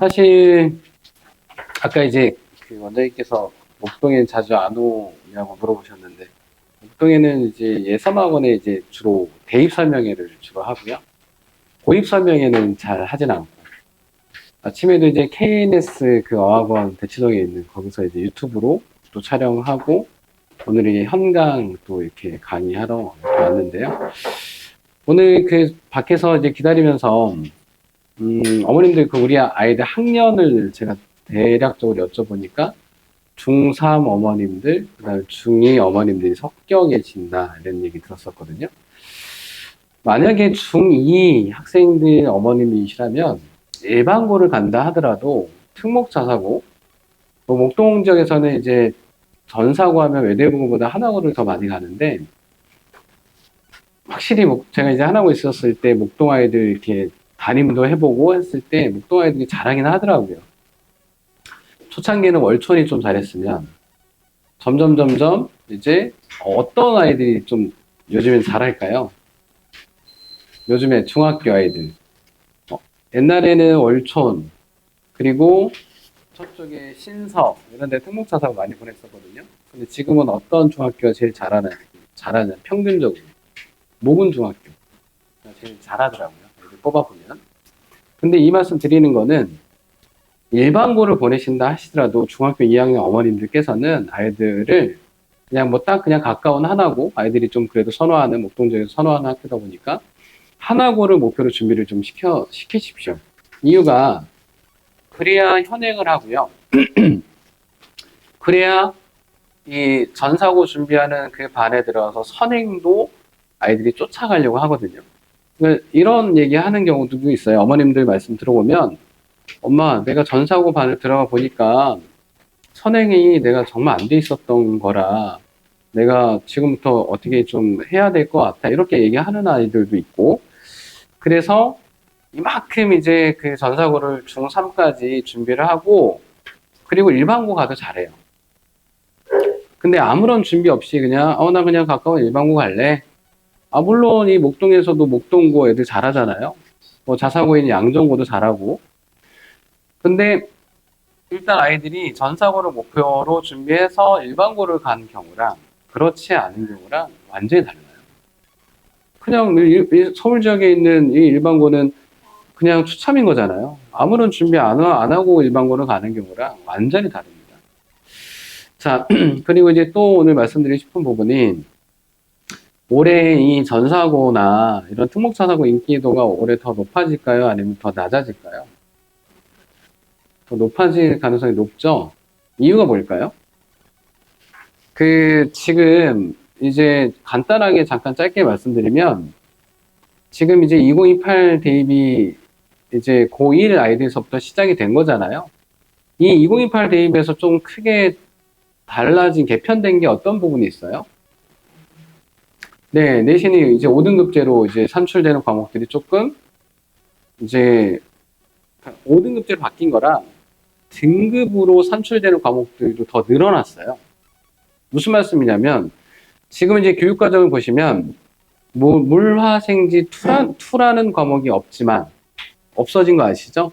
사실 아까 이제 그 원장님께서 목동에 자주 안 오냐고 물어보셨는데, 목동에는 이제 예섬학원에 이제 주로 대입 설명회를 주로 하고요. 고입 설명회는 잘 하진 않고, 아침에도 이제 KNS 그 어학원 대치동에 있는 거기서 이제 유튜브로 또 촬영하고, 오늘이 현강 또 이렇게 강의하러 이렇게 왔는데요. 오늘 그 밖에서 이제 기다리면서 어머님들 그 우리 아이들 학년을 제가 대략적으로 여쭤보니까 중3 어머님들, 그다음에 중2 어머님들이 섞여 계신다 이런 얘기 들었었거든요. 만약에 중2 학생들 어머님이시라면 일반고를 간다 하더라도 특목자사고, 뭐 목동 지역에서는 이제 전사고 하면 외대부고보다 하나고를 더 많이 가는데, 확실히 제가 이제 하나고 있었을 때 목동 아이들 이렇게 담임도 해보고 했을 때 목동 아이들이 잘하긴 하더라고요. 초창기에는 월촌이 좀 잘했으면 점점 이제 어떤 아이들이 좀 요즘엔 잘할까요? 요즘에 중학교 아이들. 옛날에는 월촌, 그리고 저쪽에 신석 이런 데 특목자사고 많이 보냈었거든요. 근데 지금은 어떤 중학교가 제일 잘하는 평균적으로 모군 중학교가 제일 잘하더라고요. 애들 뽑아보면. 근데 이 말씀 드리는 거는 일반고를 보내신다 하시더라도 중학교 2학년 어머님들께서는 아이들을 그냥 뭐 딱 그냥 가까운 하나고, 아이들이 좀 그래도 선호하는, 목동지역에서 선호하는 학교다 보니까 하나고를 목표로 준비를 좀 시키십시오. 이유가 그래야 현행을 하고요. 그래야 이 전사고 준비하는 그 반에 들어가서 선행도 아이들이 쫓아가려고 하거든요. 이런 얘기 하는 경우도 있어요. 어머님들 말씀 들어보면, 엄마, 내가 전사고 반을 들어가 보니까 선행이 내가 정말 안 돼 있었던 거라 내가 지금부터 어떻게 좀 해야 될 것 같아. 이렇게 얘기하는 아이들도 있고, 그래서 이만큼 이제 그 전사고를 중3까지 준비를 하고, 그리고 일반고 가도 잘해요. 근데 아무런 준비 없이 그냥, 나 그냥 가까운 일반고 갈래. 물론 이 목동에서도 목동고 애들 잘하잖아요. 뭐 자사고인 양정고도 잘하고. 근데 일단 아이들이 전사고를 목표로 준비해서 일반고를 간 경우랑 그렇지 않은 경우랑 완전히 달라요. 그냥 서울 지역에 있는 이 일반고는 그냥 추첨인 거잖아요. 아무런 준비 안 하고 일반고를 가는 경우랑 완전히 다릅니다. 자, 그리고 이제 또 오늘 말씀드리고 싶은 부분이, 올해 이 전사고나 이런 특목자사고 인기도가 올해 더 높아질까요? 아니면 더 낮아질까요? 더 높아질 가능성이 높죠? 이유가 뭘까요? 지금 이제 간단하게 잠깐 짧게 말씀드리면, 지금 이제 2028 대입이 이제 고1 아이들서부터 시작이 된 거잖아요. 이 2028 대입에서 좀 크게 달라진, 개편된 게 어떤 부분이 있어요? 네, 내신이 이제 5등급제로 이제 산출되는 과목들이 조금 이제 5등급제로 바뀐 거랑 등급으로 산출되는 과목들도 더 늘어났어요. 무슨 말씀이냐면, 지금 이제 교육과정을 보시면 물화생지 2라는 과목이 없어진 거 아시죠?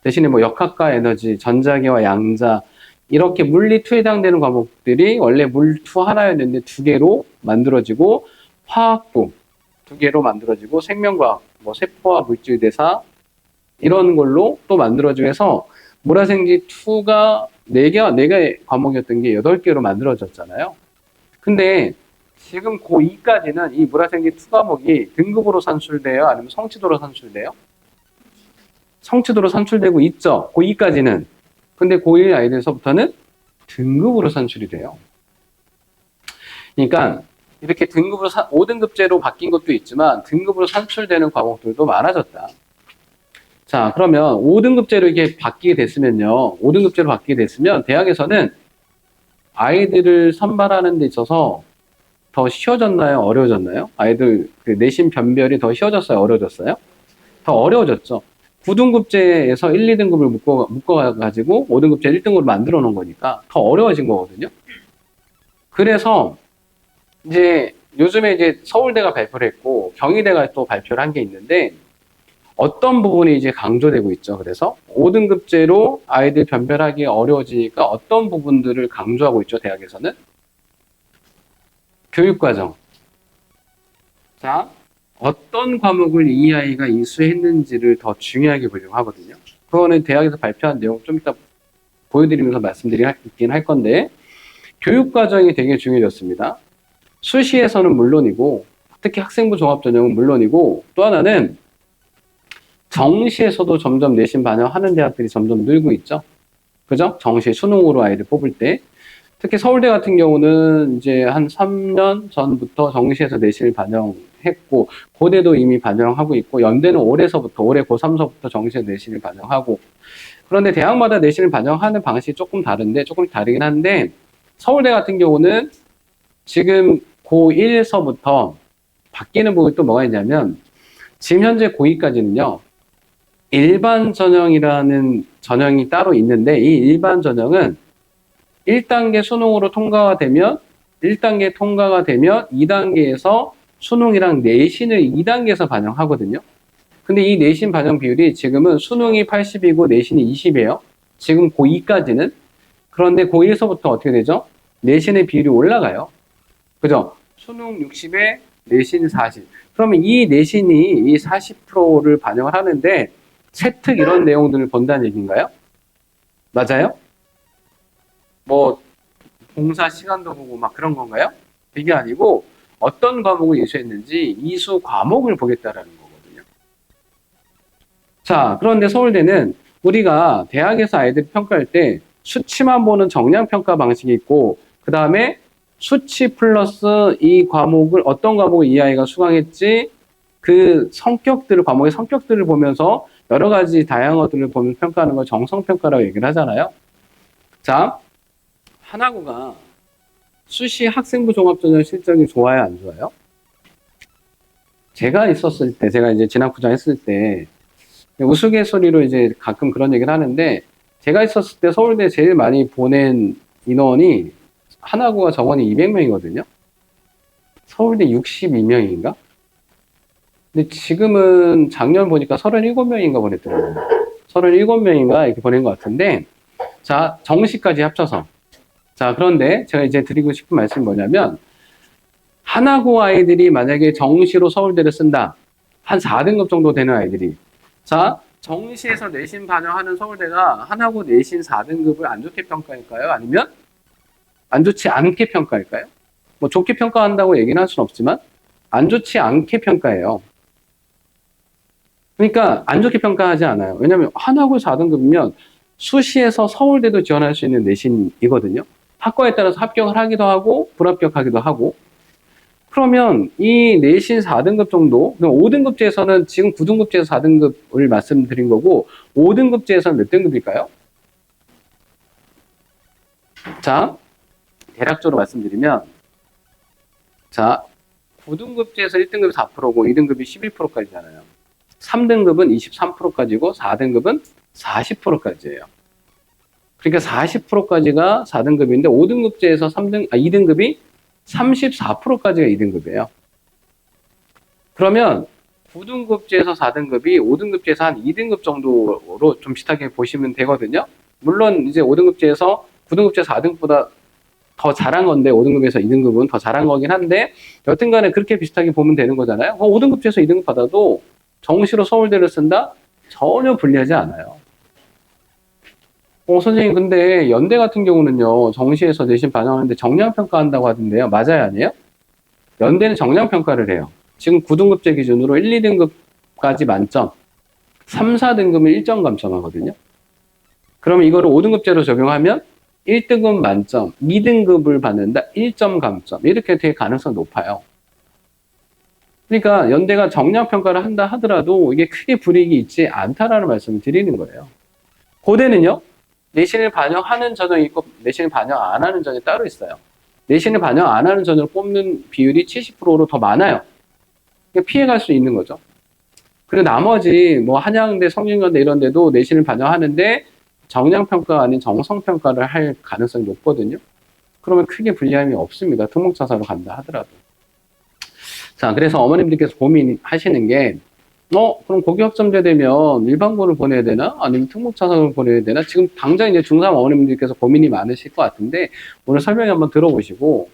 대신에 뭐 역학과 에너지, 전자계와 양자, 이렇게 물리 2에 해당되는 과목들이 원래 물 2 하나였는데 2개로 만들어지고, 화학부 2개로 만들어지고, 생명과학, 뭐 세포와 물질대사 이런 걸로 또 만들어지고 해서 물화생지 2가 4개 과목이었던 게 8개로 만들어졌잖아요. 근데 지금 고2까지는 이 물화생지 2 과목이 등급으로 산출돼요? 아니면 성취도로 산출돼요? 성취도로 산출되고 있죠. 고2까지는. 근데 고1 아이들서부터는 등급으로 산출이 돼요. 그러니까 이렇게 등급으로 5등급제로 바뀐 것도 있지만 등급으로 산출되는 과목들도 많아졌다. 자, 그러면 5등급제로 이게 바뀌게 됐으면요. 5등급제로 바뀌게 됐으면 대학에서는 아이들을 선발하는 데 있어서 더 쉬워졌나요? 어려워졌나요? 아이들 그 내신 변별이 더 쉬워졌어요? 어려워졌어요? 더 어려워졌죠. 9등급제에서 1, 2등급을 묶어가지고 5등급제 1등급으로 만들어 놓은 거니까 더 어려워진 거거든요. 그래서 이제 요즘에 이제 서울대가 발표를 했고 경희대가 또 발표를 한 게 있는데, 어떤 부분이 이제 강조되고 있죠. 그래서 5등급제로 아이들 변별하기 어려워지니까 어떤 부분들을 강조하고 있죠. 대학에서는 교육과정. 자, 어떤 과목을 이 아이가 이수했는지를 더 중요하게 보려고 하거든요. 그거는 대학에서 발표한 내용 좀 이따 보여드리면서 말씀드리긴 할 건데, 교육과정이 되게 중요해졌습니다. 수시에서는 물론이고, 특히 학생부 종합전형은 물론이고, 또 하나는 정시에서도 점점 내신 반영하는 대학들이 점점 늘고 있죠. 그죠? 정시 수능으로 아이를 뽑을 때. 특히 서울대 같은 경우는 이제 한 3년 전부터 정시에서 내신을 반영했고, 고대도 이미 반영하고 있고, 연대는 올해 고3서부터 정시에서 내신을 반영하고, 그런데 대학마다 내신을 반영하는 방식이 조금 다르긴 한데, 서울대 같은 경우는 지금 고1서부터 바뀌는 부분이 또 뭐가 있냐면, 지금 현재 고2까지는요, 일반 전형이라는 전형이 따로 있는데, 이 일반 전형은 1단계 수능으로 통과가 되면 1단계 통과가 되면 2단계에서 수능이랑 내신을 2단계에서 반영하거든요. 근데 이 내신 반영 비율이 지금은 수능이 80이고 내신이 20이에요. 지금 고2까지는. 그런데 고1서부터 어떻게 되죠? 내신의 비율이 올라가요. 그죠? 수능 60에 내신 40. 그러면 이 내신이 이 40%를 반영을 하는데 세특 이런 내용들을 본다는 얘기인가요? 맞아요? 뭐 봉사 시간도 보고 막 그런 건가요? 그게 아니고 어떤 과목을 이수했는지 이수 과목을 보겠다라는 거거든요. 자, 그런데 서울대는 우리가 대학에서 아이들 평가할 때 수치만 보는 정량평가 방식이 있고, 그 다음에 수치 플러스 이 과목을 어떤 과목을 이 아이가 수강했지, 그 과목의 성격들을 보면서 여러 가지 다양한 것들을 보면서 평가하는 걸 정성평가라고 얘기를 하잖아요. 자, 하나고가 수시 학생부 종합전형 실적이 좋아요, 안 좋아요? 제가 이제 진학부장 했을 때, 우스갯소리로 이제 가끔 그런 얘기를 하는데, 제가 있었을 때 서울대 제일 많이 보낸 인원이 하나고가 정원이 200명이거든요? 서울대 62명인가? 근데 지금은 작년 보니까 37명인가 보냈더라고요. 37명인가 이렇게 보낸 것 같은데, 자, 정시까지 합쳐서. 자, 그런데 제가 이제 드리고 싶은 말씀이 뭐냐면, 하나고 아이들이 만약에 정시로 서울대를 쓴다. 한 4등급 정도 되는 아이들이. 자, 정시에서 내신 반영하는 서울대가 하나고 내신 4등급을 안 좋게 평가할까요? 아니면 안 좋지 않게 평가할까요? 뭐 좋게 평가한다고 얘기는 할 수는 없지만 안 좋지 않게 평가해요. 그러니까 안 좋게 평가하지 않아요. 왜냐하면 하나고 4등급이면 수시에서 서울대도 지원할 수 있는 내신이거든요. 학과에 따라서 합격을 하기도 하고 불합격하기도 하고. 그러면 이 내신 4등급 정도, 5등급제에서는 지금 9등급제에서 4등급을 말씀드린 거고 5등급제에서는 몇 등급일까요? 자, 대략적으로 말씀드리면, 자, 9등급제에서 1등급이 4%고 2등급이 11%까지잖아요. 3등급은 23%까지고 4등급은 40%까지예요. 그러니까 40%까지가 4등급인데 5등급제에서 2등급이 34%까지가 2등급이에요. 그러면 9등급제에서 4등급이 5등급제에서 한 2등급 정도로 좀 비슷하게 보시면 되거든요. 물론 이제 5등급제에서 9등급제 4등급보다 더 잘한 건데 5등급에서 2등급은 더 잘한 거긴 한데 여튼간에 그렇게 비슷하게 보면 되는 거잖아요. 5등급제에서 2등급 받아도 정시로 서울대를 쓴다? 전혀 불리하지 않아요. 선생님, 근데 연대 같은 경우는요, 정시에서 내신 반영하는데 정량평가한다고 하던데요. 맞아요, 아니에요? 연대는 정량평가를 해요. 지금 9등급제 기준으로 1, 2등급까지 만점, 3, 4등급은 1점 감점하거든요. 그러면 이거를 5등급제로 적용하면 1등급 만점, 2등급을 받는다, 1점 감점. 이렇게 될 가능성이 높아요. 그러니까 연대가 정량평가를 한다 하더라도 이게 크게 불이익이 있지 않다라는 말씀을 드리는 거예요. 고대는요, 내신을 반영하는 전형이 있고 내신을 반영 안 하는 전형이 따로 있어요. 내신을 반영 안 하는 전형을 뽑는 비율이 70%로 더 많아요. 피해갈 수 있는 거죠. 그리고 나머지 뭐 한양대, 성균관대 이런 데도 내신을 반영하는데 정량평가가 아닌 정성평가를 할 가능성이 높거든요. 그러면 크게 불리함이 없습니다. 특목자사로 간다 하더라도. 자, 그래서 어머님들께서 고민하시는 게 그럼 고교 학점제 되면 일반고를 보내야 되나? 아니면 특목자사고를 보내야 되나? 지금 당장 이제 중3 어머님들께서 고민이 많으실 것 같은데, 오늘 설명 한번 들어보시고,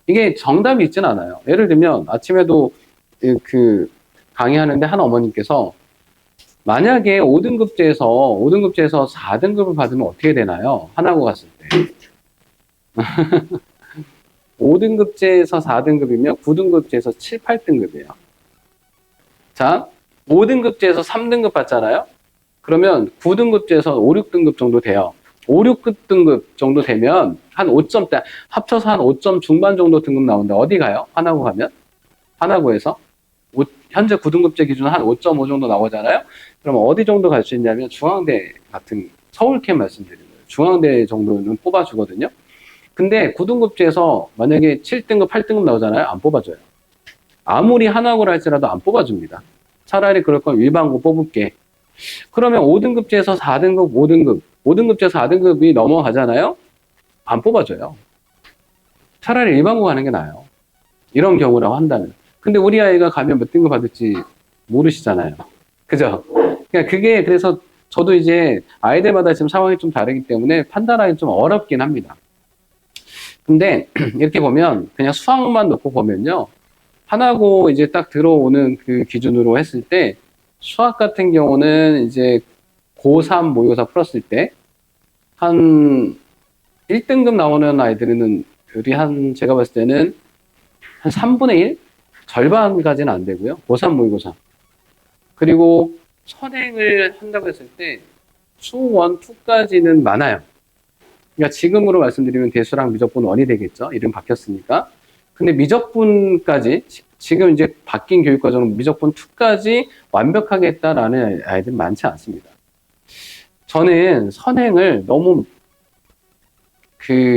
이게 정답이 있진 않아요. 예를 들면, 아침에도 그 강의하는데 한 어머님께서, 만약에 5등급제에서 4등급을 받으면 어떻게 되나요? 하나고 갔을 때. 5등급제에서 4등급이면 9등급제에서 7, 8등급이에요. 자, 5등급제에서 3등급 받잖아요? 그러면 9등급제에서 5, 6등급 정도 돼요. 5, 6등급 정도 되면 한 5점대, 합쳐서 한 5점 중반 정도 등급 나온다. 어디 가요? 하나고 가면? 하나고에서? 현재 9등급제 기준 한 5.5 정도 나오잖아요? 그러면 어디 정도 갈 수 있냐면 중앙대 같은, 서울캠 말씀드리는 거예요. 중앙대 정도는 뽑아주거든요. 근데 9등급제에서 만약에 7등급, 8등급 나오잖아요? 안 뽑아줘요. 아무리 하나고를 할지라도 안 뽑아줍니다. 차라리 그럴 거면 일반고 뽑을게. 그러면 5등급제에서 4등급, 5등급제에서 4등급이 넘어가잖아요? 안 뽑아줘요. 차라리 일반고 가는 게 나아요. 이런 경우라고 한다면. 근데 우리 아이가 가면 몇 등급 받을지 모르시잖아요. 그죠? 그러니까 그게 그래서 저도 이제 아이들마다 지금 상황이 좀 다르기 때문에 판단하기 좀 어렵긴 합니다. 근데 이렇게 보면 그냥 수학만 놓고 보면요. 하나고 이제 딱 들어오는 그 기준으로 했을 때 수학 같은 경우는 이제 고3 모의고사 풀었을 때 한 1등급 나오는 아이들은 제가 봤을 때는 한 3분의 1? 절반까지는 안 되고요. 고3 모의고사. 그리고 선행을 한다고 했을 때 수 1, 2까지는 많아요. 그러니까 지금으로 말씀드리면 대수랑 미적분 1이 되겠죠. 이름 바뀌었으니까. 근데 미적분까지 지금 이제 바뀐 교육과정은 미적분 2까지 완벽하게 했다라는 아이들은 많지 않습니다. 저는 선행을 너무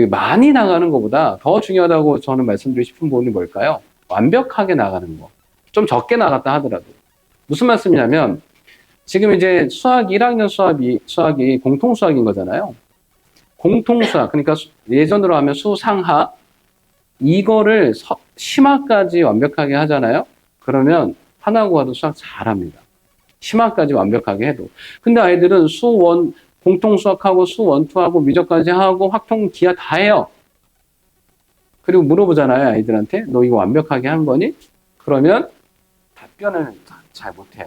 많이 나가는 것보다 더 중요하다고 저는 말씀드리고 싶은 부분이 뭘까요? 완벽하게 나가는 거. 좀 적게 나갔다 하더라도. 무슨 말씀이냐면 지금 이제 수학 1학년 수학이 공통수학인 거잖아요. 공통수학, 그러니까 예전으로 하면 수상하, 이거를 심화까지 완벽하게 하잖아요. 그러면 하나고 가도 수학 잘합니다. 심화까지 완벽하게 해도. 근데 아이들은 공통수학하고 수 1, 2하고 미적까지 하고 확통, 기하 다 해요. 그리고 물어보잖아요, 아이들한테. 너 이거 완벽하게 한 거니? 그러면 답변을 잘 못해요.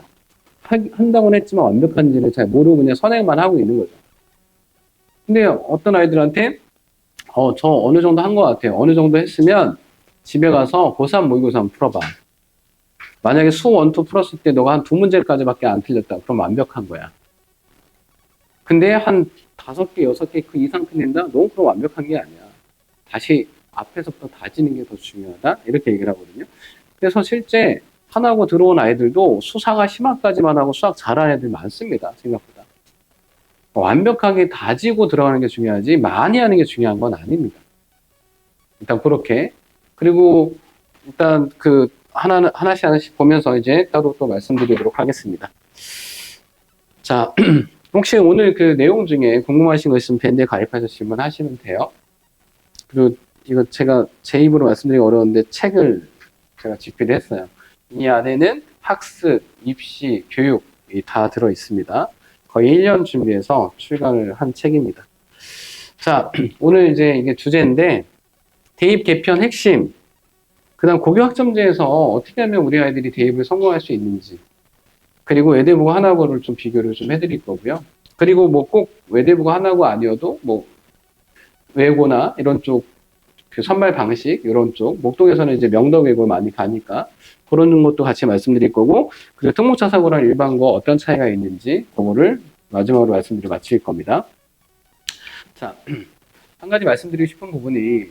한다고는 했지만 완벽한지를 잘 모르고 그냥 선행만 하고 있는 거죠. 근데 어떤 아이들한테 저 어느 정도 한 것 같아요. 어느 정도 했으면 집에 가서 고3 모의고사 한번 풀어봐. 만약에 수 1, 2 풀었을 때 너가 한 2문제까지밖에 안 틀렸다. 그럼 완벽한 거야. 근데 한 5개, 6개 그 이상 틀린다? 너 그럼 완벽한 게 아니야. 다시 앞에서부터 다지는 게 더 중요하다? 이렇게 얘기를 하거든요. 그래서 실제 하나고 들어온 아이들도 수사가 심화까지만 하고 수학 잘하는 애들 많습니다. 생각보다. 완벽하게 다지고 들어가는 게 중요하지 많이 하는 게 중요한 건 아닙니다. 일단 그렇게. 그리고 일단 하나씩 보면서 이제 따로 또 말씀드리도록 하겠습니다. 자, 혹시 오늘 그 내용 중에 궁금하신 거 있으면 밴드에 가입해서 질문하시면 돼요. 그리고 이거 제가 제 입으로 말씀드리기 어려운데 책을 제가 집필을 했어요. 이 안에는 학습, 입시, 교육이 다 들어 있습니다. 거의 1년 준비해서 출간을 한 책입니다. 자, 오늘 이제 이게 주제인데, 대입 개편 핵심, 그 다음 고교 학점제에서 어떻게 하면 우리 아이들이 대입을 성공할 수 있는지, 그리고 외대부고 하나고를 좀 비교를 좀 해드릴 거고요. 그리고 뭐 꼭 외대부고 하나고 아니어도 뭐 외고나 이런 쪽, 그 선발 방식, 이런 쪽, 목동에서는 이제 명덕 외고 많이 가니까 그런 것도 같이 말씀드릴 거고, 그리고 특목자사고랑 일반고 어떤 차이가 있는지 그거를 마지막으로 말씀드리고 마칠 겁니다. 자, 한 가지 말씀드리고 싶은 부분이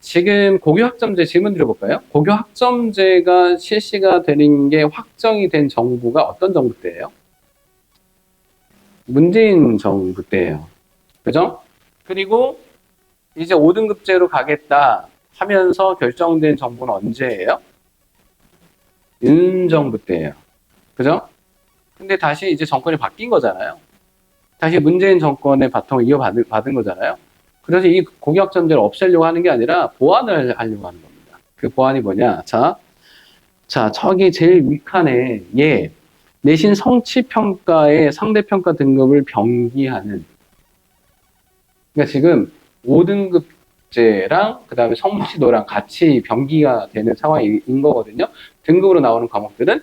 지금 고교 학점제 질문 드려볼까요? 고교 학점제가 실시가 되는 게 확정이 된 정부가 어떤 정부 때예요? 문재인 정부 때예요. 그죠? 그리고 이제 5등급제로 가겠다 하면서 결정된 정부는 언제예요? 윤 정부 때예요. 그죠? 근데 다시 이제 정권이 바뀐 거잖아요. 다시 문재인 정권의 바통을 이어받은 거잖아요. 그래서 이 고교 학점제를 없애려고 하는 게 아니라 보완을 하려고 하는 겁니다. 그 보완이 뭐냐? 자, 저기 제일 윗칸에 내신 성취평가의 상대평가 등급을 병기하는, 그러니까 지금 5등급제랑 그 다음에 성취도랑 같이 병기가 되는 상황인 거거든요. 등급으로 나오는 과목들은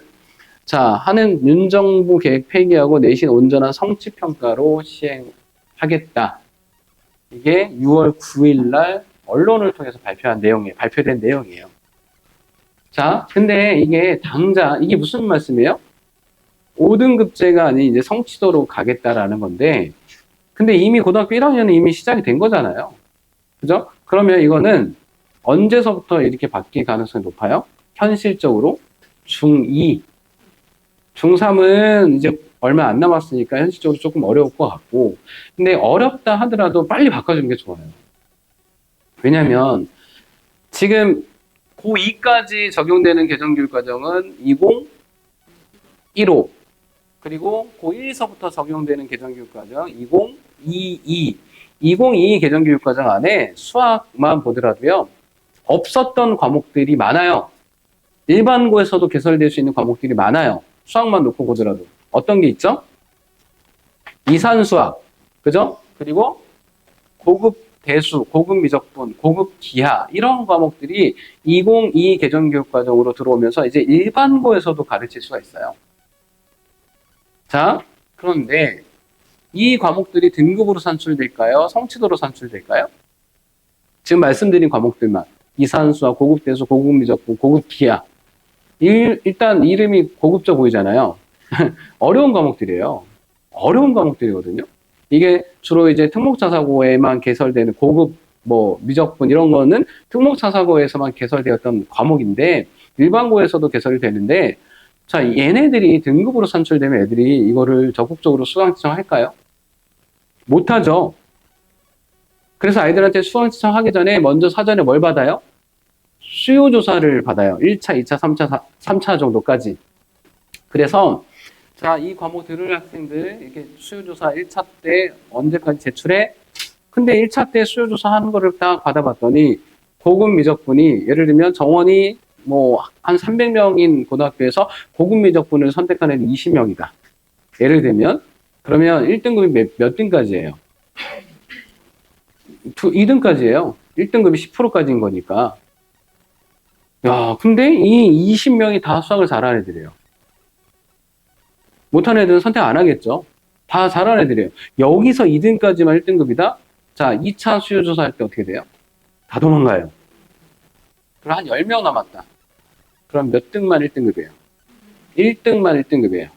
자, 하는 윤정부 계획 폐기하고 내신 온전한 성취평가로 시행하겠다. 이게 6월 9일 날 언론을 통해서 발표된 내용이에요. 자, 근데 이게 당장, 이게 무슨 말씀이에요? 5등급제가 아닌 이제 성취도로 가겠다라는 건데, 근데 이미 고등학교 1학년은 이미 시작이 된 거잖아요. 그죠? 그러면 이거는 언제서부터 이렇게 바뀔 가능성이 높아요? 현실적으로 중2, 중3은 이제 얼마 안 남았으니까 현실적으로 조금 어려울 것 같고, 근데 어렵다 하더라도 빨리 바꿔주는 게 좋아요. 왜냐면 지금 고2까지 적용되는 개정교육과정은 2015, 그리고 고1서부터 적용되는 개정교육과정 2022, 2022 개정교육과정 안에 수학만 보더라도요, 없었던 과목들이 많아요. 일반고에서도 개설될 수 있는 과목들이 많아요. 수학만 놓고 보더라도. 어떤 게 있죠? 이산수학, 그죠? 그리고 고급 대수, 고급 미적분, 고급 기하, 이런 과목들이 2022 개정교육과정으로 들어오면서 이제 일반고에서도 가르칠 수가 있어요. 자, 그런데 이 과목들이 등급으로 산출될까요? 성취도로 산출될까요? 지금 말씀드린 과목들만. 이산수학, 고급 대수, 고급 미적분, 고급 기하. 일단 이름이 고급져 보이잖아요. 어려운 과목들이에요. 어려운 과목들이거든요. 이게 주로 이제 특목자사고에만 개설되는 고급 미적분 이런 거는 특목자사고에서만 개설되었던 과목인데 일반고에서도 개설이 되는데, 자, 얘네들이 등급으로 산출되면 애들이 이거를 적극적으로 수강 신청할까요? 못하죠. 그래서 아이들한테 수강 신청하기 전에 먼저 사전에 뭘 받아요? 수요조사를 받아요. 1차, 2차, 3차 정도까지. 그래서 자, 이 과목 들을 학생들 이렇게 수요조사 1차 때 언제까지 제출해? 근데 1차 때 수요조사 하는 거를 딱 받아봤더니 고급 미적분이, 예를 들면 정원이 한 300명인 고등학교에서 고급 미적분을 선택한 애는 20명이다. 예를 들면 그러면 1등급이 몇 등까지예요? 2등까지예요. 1등급이 10%까지인 거니까. 야, 근데 이 20명이 다 수학을 잘하는 애들이에요. 못하는 애들은 선택 안 하겠죠. 다 잘하는 애들이에요. 여기서 2등까지만 1등급이다? 자, 2차 수요조사 할 때 어떻게 돼요? 다 도망가요. 그럼 한 10명 남았다. 그럼 몇 등만 1등급이에요? 1등만 1등급이에요.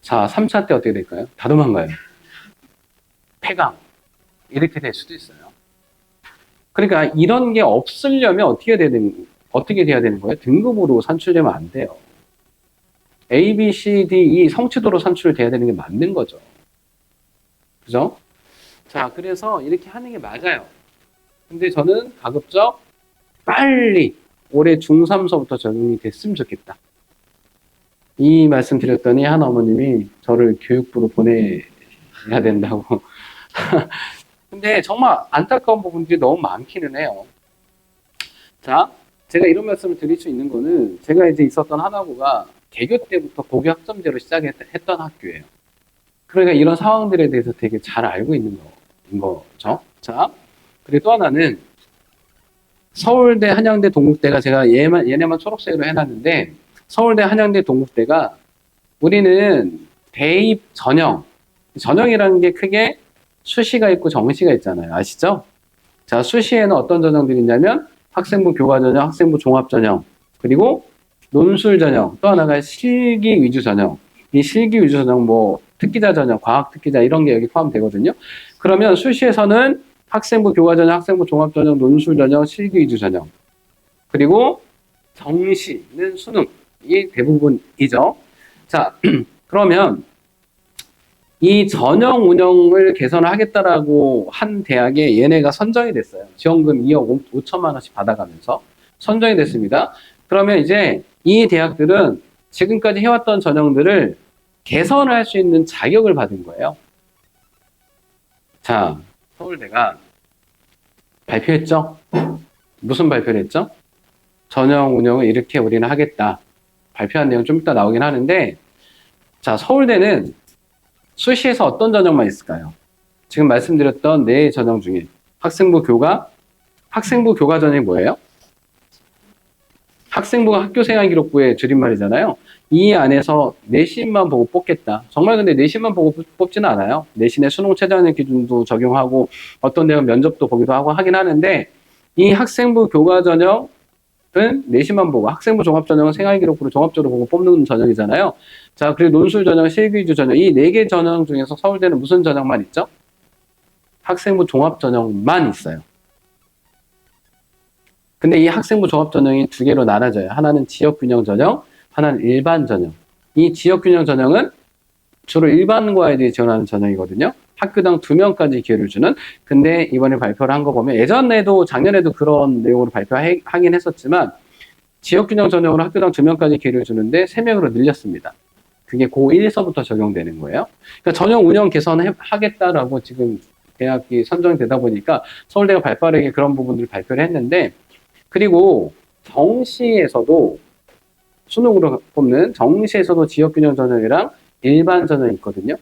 자, 3차 때 어떻게 될까요? 다 도망가요. 폐강. 이렇게 될 수도 있어요. 그러니까 이런 게 없으려면 어떻게 돼야 되는 거예요? 등급으로 산출되면 안 돼요. A, B, C, D, E 성취도로 산출돼야 되는 게 맞는 거죠. 그죠? 자, 그래서 이렇게 하는 게 맞아요. 근데 저는 가급적 빨리 올해 중3서부터 적용이 됐으면 좋겠다. 이 말씀 드렸더니 한 어머님이 저를 교육부로 보내야 된다고. 근데 정말 안타까운 부분들이 너무 많기는 해요. 자, 제가 이런 말씀을 드릴 수 있는 거는 제가 이제 있었던 하나고가 개교 때부터 고교 학점제로 시작했던 학교예요. 그러니까 이런 상황들에 대해서 되게 잘 알고 있는 거죠. 자, 그리고 또 하나는 서울대, 한양대, 동국대가 제가 얘네만 초록색으로 해놨는데, 서울대, 한양대, 동국대가 우리는 대입 전형이라는 게 크게 수시가 있고 정시가 있잖아요. 아시죠? 자, 수시에는 어떤 전형들이 있냐면 학생부 교과전형, 학생부 종합전형, 그리고 논술 전형, 또 하나가 실기 위주 전형. 이 실기 위주 전형 특기자 전형, 과학 특기자 이런 게 여기 포함되거든요. 그러면 수시에서는 학생부 교과전형, 학생부 종합전형, 논술 전형, 실기 위주 전형. 그리고 정시는 수능이 대부분이죠. 자, 그러면 이 전형 운영을 개선하겠다라고 한 대학에 얘네가 선정이 됐어요. 지원금 2억 5천만 원씩 받아가면서 선정이 됐습니다. 그러면 이제 이 대학들은 지금까지 해왔던 전형들을 개선을 할 수 있는 자격을 받은 거예요. 자, 서울대가 발표했죠? 무슨 발표를 했죠? 전형 운영을 이렇게 우리는 하겠다. 발표한 내용 좀 이따 나오긴 하는데, 자, 서울대는 수시에서 어떤 전형만 있을까요? 지금 말씀드렸던 네 전형 중에 학생부 교과 전형이 뭐예요? 학생부가 학교생활기록부의 줄임말이잖아요. 이 안에서 내신만 보고 뽑겠다. 정말 근데 내신만 보고 뽑지는 않아요. 내신의 수능 최저학력 기준도 적용하고 어떤 데는 면접도 보기도 하고 하긴 하는데 이 학생부 교과 전형은 내신만 보고 학생부 종합 전형은 생활기록부를 종합적으로 보고 뽑는 전형이잖아요. 자, 그리고 논술 전형, 실기주 전형 이 네 개 전형 중에서 서울대는 무슨 전형만 있죠? 학생부 종합 전형만 있어요. 근데 이 학생부 종합 전형이 두 개로 나눠져요. 하나는 지역균형 전형, 하나는 일반 전형. 이 지역균형 전형은 주로 일반고 아이들이 지원하는 전형이거든요. 학교당 2명까지 기회를 주는. 근데 이번에 발표를 한 거 보면 예전에도 작년에도 그런 내용으로 발표하긴 했었지만 지역균형 전형으로 학교당 2명까지 기회를 주는데 3명으로 늘렸습니다. 그게 고1서부터 적용되는 거예요. 그러니까 전형 운영 개선하겠다라고 지금 대학이 선정되다 보니까 서울대가 발빠르게 그런 부분들을 발표를 했는데 그리고 정시에서도 수능으로 뽑는 정시에서도 지역균형 전형이랑 일반 전형이 있거든요.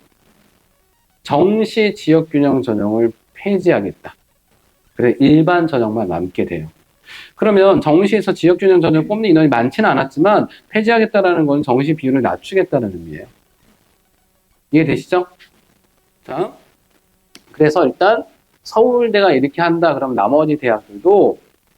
정시 지역균형 전형을 폐지하겠다. 그래서 일반 전형만 남게 돼요. 그러면 정시에서 지역균형 전형을 뽑는 인원이 많지는 않았지만 폐지하겠다라는 건 정시 비율을 낮추겠다는 의미예요. 이해되시죠? 자, 그래서 일단 서울대가 이렇게 한다 그러면 나머지 대학들도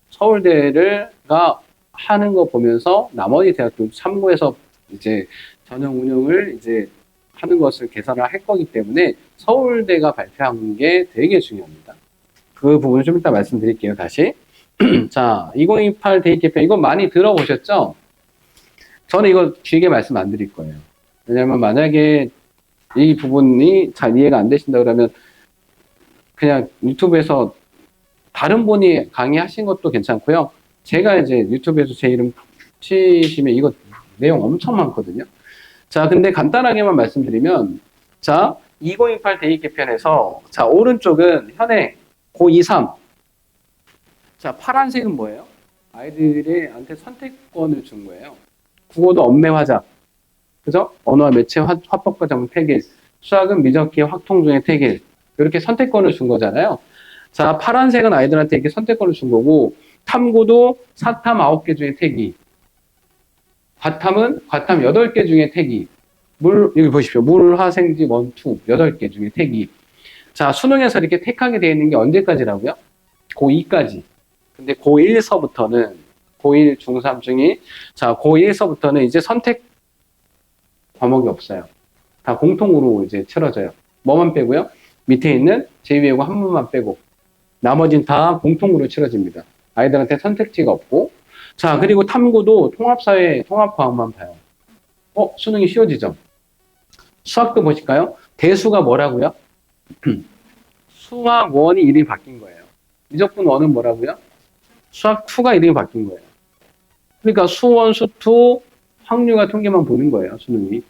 서울대가 하는 거 보면서 나머지 대학들도 참고해서 이제 전형 운영을 이제 하는 것을 계산을 할 거기 때문에 서울대가 발표한 게 되게 중요합니다. 그 부분을 좀 이따 말씀드릴게요. 다시. 자, 2028 대입 개편 이거 많이 들어보셨죠? 저는 이거 길게 말씀 안 드릴 거예요. 왜냐하면 만약에 이 부분이 잘 이해가 안 되신다 그러면 그냥 유튜브에서 다른 분이 강의하신 것도 괜찮고요. 제가 이제 유튜브에서 제 이름 치시면 이거 내용 엄청 많거든요. 자, 근데 간단하게만 말씀드리면 자, 2028 대입 개편에서 자, 오른쪽은 현행 고2, 3 자, 파란색은 뭐예요? 아이들한테 선택권을 준 거예요. 국어도 언매 화작, 그죠? 언어와 매체 화법 과정 태길, 수학은 미적기의 확통 중에 태길 이렇게 선택권을 준 거잖아요. 자, 파란색은 아이들한테 이렇게 선택권을 준 거고 탐구도 사탐 9개 중에 태기, 과탐은 과탐 8개 중에 태기, 여기 보십시오. 물, 화, 생지, 원, 투 8개 중에 태기. 자, 수능에서 이렇게 택하게 되어 있는 게 언제까지라고요? 고2까지. 근데 고1서부터는 고1, 중3, 중2 자, 고1서부터는 이제 선택 과목이 없어요. 다 공통으로 이제 치러져요. 뭐만 빼고요? 밑에 있는 제2외국어 한 문만 빼고 나머지는 다 공통으로 치러집니다. 아이들한테 선택지가 없고 자, 그리고 탐구도 통합사회, 통합과학만 봐요. 수능이 쉬워지죠? 수학도 보실까요? 대수가 뭐라고요? 수학 1이 이름이 바뀐 거예요. 미적분 1은 뭐라고요? 수학 2가 이름이 바뀐 거예요. 그러니까 수1, 수2, 확률과 통계만 보는 거예요, 수능이.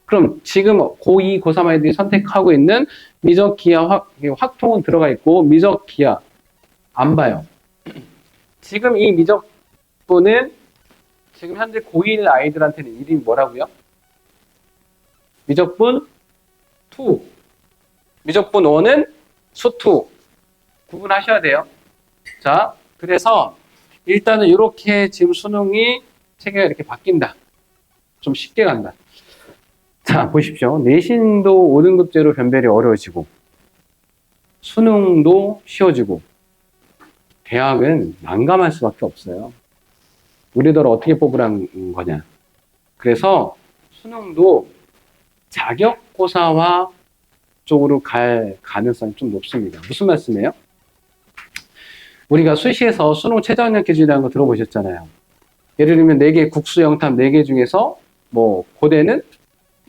그럼 지금 고2, 고3 아이들이 선택하고 있는 미적, 기하, 확통은 들어가 있고 미적, 기하 안 봐요. 지금 이 미적분은 지금 현재 고1 아이들한테는 이름이 뭐라고요? 미적분 2. 미적분 1은 수2. 구분하셔야 돼요. 자, 그래서 일단은 이렇게 지금 수능이 체계가 이렇게 바뀐다. 좀 쉽게 간다. 자, 보십시오. 내신도 5등급제로 변별이 어려워지고 수능도 쉬워지고 대학은 난감할 수밖에 없어요. 우리들 어떻게 뽑으라는 거냐. 그래서 수능도 자격고사화 쪽으로 갈 가능성이 좀 높습니다. 무슨 말씀이에요? 우리가 수시에서 수능 최저학력 기준이라는 거 들어보셨잖아요. 예를 들면 4개 국수 영탐 4개 중에서 뭐 고대는